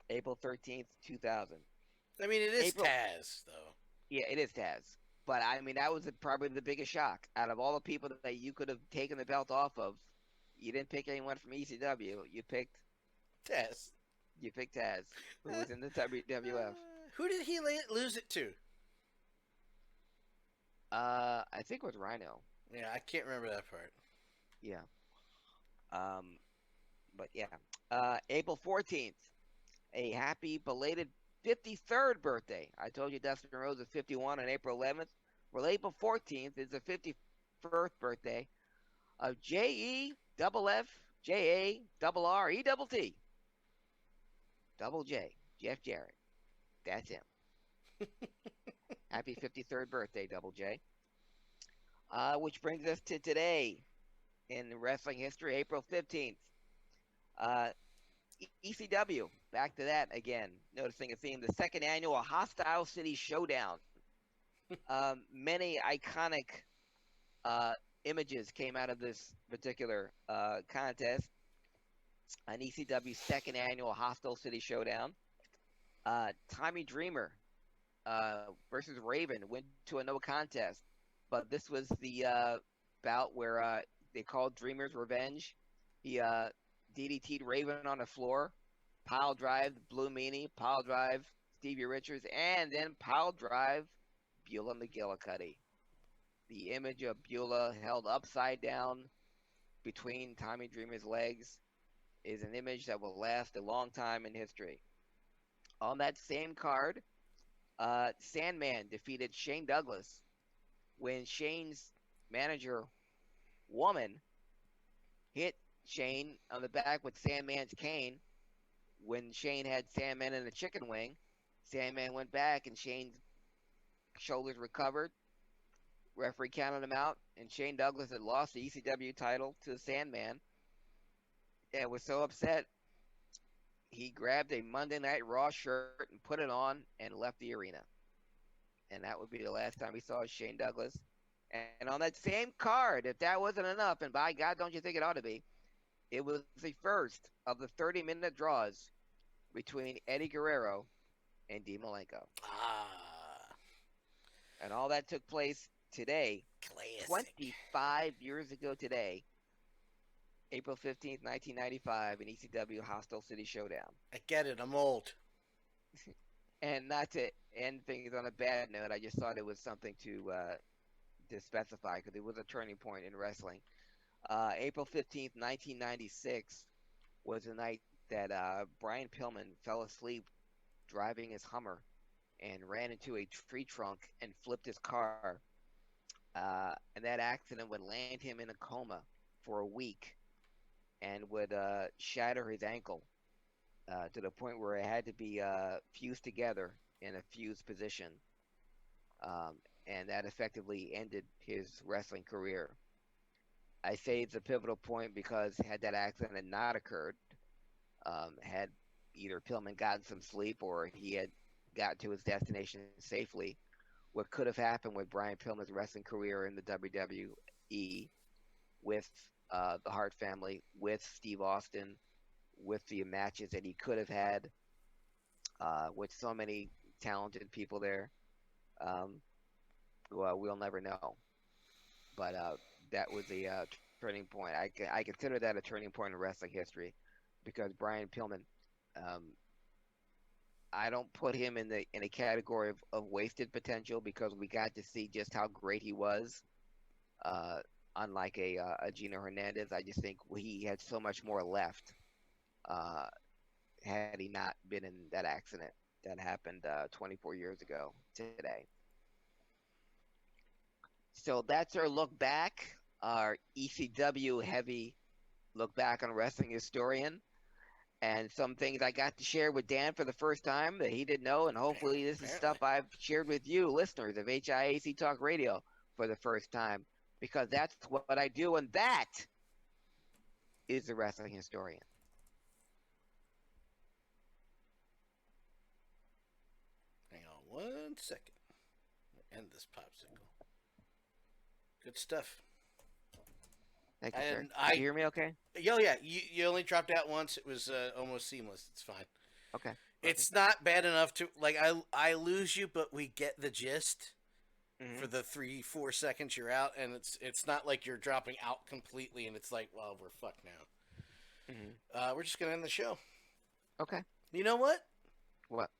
S2: April 13th, 2000.
S1: I mean, it is Taz, though.
S2: Yeah, it is Taz. But, I mean, that was probably the biggest shock. Out of all the people that you could have taken the belt off of, you didn't pick anyone from ECW. You picked
S1: Taz.
S2: You picked Taz, who was in the WWF.
S1: Who did he lose it to?
S2: I think it was Rhino.
S1: Yeah, I can't remember that part.
S2: Yeah. But yeah. April 14th, a happy belated 53rd birthday. I told you Dustin Rhodes was 51 on April 11th. Well, April 14th is the 51st birthday of JEFFJARRETT. Double J, Jeff Jarrett. That's him. Happy 53rd birthday, Double J. Which brings us to today in wrestling history, April 15th. ECW, back to that again, noticing a theme, the second annual Hostile City Showdown. Many iconic images came out of this particular contest. An ECW second annual Hostile City Showdown. Tommy Dreamer versus Raven went to a no contest, but this was the bout where they called Dreamer's Revenge. He DDT'd Raven on the floor, pile drive Blue Meanie, pile drive Stevie Richards, and then pile drive Beulah McGillicuddy. The image of Beulah held upside down between Tommy Dreamer's legs is an image that will last a long time in history. On that same card, Sandman defeated Shane Douglas when Shane's manager, Woman, hit Shane on the back with Sandman's cane. When Shane had Sandman in a chicken wing, Sandman went back and Shane's shoulders recovered. Referee counted him out, and Shane Douglas had lost the ECW title to the Sandman. And was so upset, he grabbed a Monday Night Raw shirt and put it on and left the arena. And that would be the last time we saw Shane Douglas. And on that same card, if that wasn't enough, and by God, don't you think it ought to be, it was the first of the 30-minute draws between Eddie Guerrero and Dean Malenko.
S1: Ah.
S2: And all that took place today,
S1: Classic.
S2: 25 years ago today, April 15th, 1995, in ECW Hostile City Showdown.
S1: I get it. I'm old.
S2: And not to end things on a bad note, I just thought it was something to specify because it was a turning point in wrestling. April 15th, 1996 was the night that Brian Pillman fell asleep driving his Hummer and ran into a tree trunk and flipped his car. And that accident would land him in a coma for a week and would shatter his ankle to the point where it had to be fused together in a fused position. And that effectively ended his wrestling career. I say it's a pivotal point because had that accident not occurred, had either Pillman gotten some sleep or he had got to his destination safely, what could have happened with Brian Pillman's wrestling career in the WWE with the Hart family, with Steve Austin, with the matches that he could have had with so many talented people there, well, we'll never know. But that was a turning point. I consider that a turning point in wrestling history because Brian Pillman, um, I don't put him in a category of wasted potential because we got to see just how great he was. Uh, Unlike a Gino Hernandez, I just think he had so much more left uh, had he not been in that accident that happened 24 years ago today. So that's our look back, our ECW heavy look back on wrestling historian, and some things I got to share with Dan for the first time that he didn't know, and hopefully this is
S1: Apparently.
S2: stuff I've shared with you, listeners of HIAC Talk Radio, for the first time, because that's what I do, and that is the wrestling historian.
S1: Hang on 1 second. End this popsicle. Good stuff.
S2: Thank you, sir.
S1: And
S2: Can you hear me okay?
S1: yeah, you only dropped out once. It was almost seamless. It's fine.
S2: Okay.
S1: It's not bad enough to like I lose you, but we get the gist
S2: Mm-hmm.
S1: for the 3-4 seconds you're out, and it's not like you're dropping out completely, and it's like, well, we're fucked now.
S2: Mm-hmm.
S1: We're just gonna end the show.
S2: Okay.
S1: You know what?
S2: What?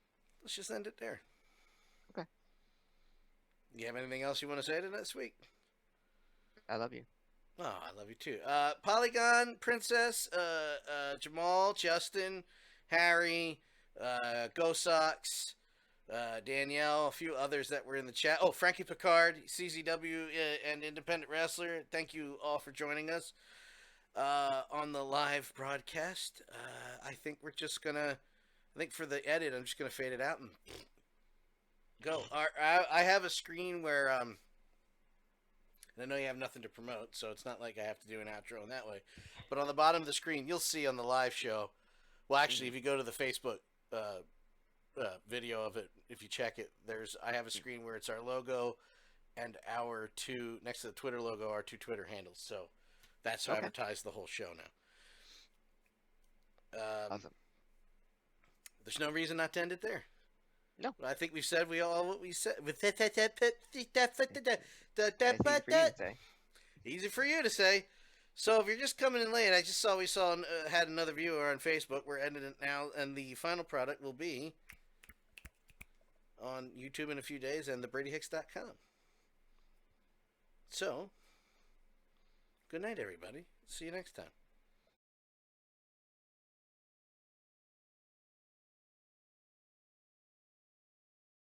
S1: Let's just end it there.
S2: Okay.
S1: You have anything else you want to say to this week?
S2: I love you.
S1: Oh, I love you too. Polygon, Princess, Jamal, Justin, Harry, Go Sox, Danielle, a few others that were in the chat. Oh, Frankie Picard, CZW and Independent Wrestler. Thank you all for joining us on the live broadcast. I think we're just gonna. I think for the edit, I'm just gonna fade it out and go. I have a screen where and I know you have nothing to promote, so it's not like I have to do an outro in that way. But on the bottom of the screen, you'll see on the live show. Well, actually, if you go to the Facebook video of it, if you check it, I have a screen where it's our logo and our two next to the Twitter logo, our two Twitter handles. So that's how I advertise the whole show now.
S2: Awesome.
S1: There's no reason not to end it there.
S2: No.
S1: I think we've said what we said. Easy for you to say. So if you're just coming in late, I just saw had another viewer on Facebook. We're ending it now, and the final product will be on YouTube in a few days and thebradyhicks.com. So, good night, everybody. See you next time.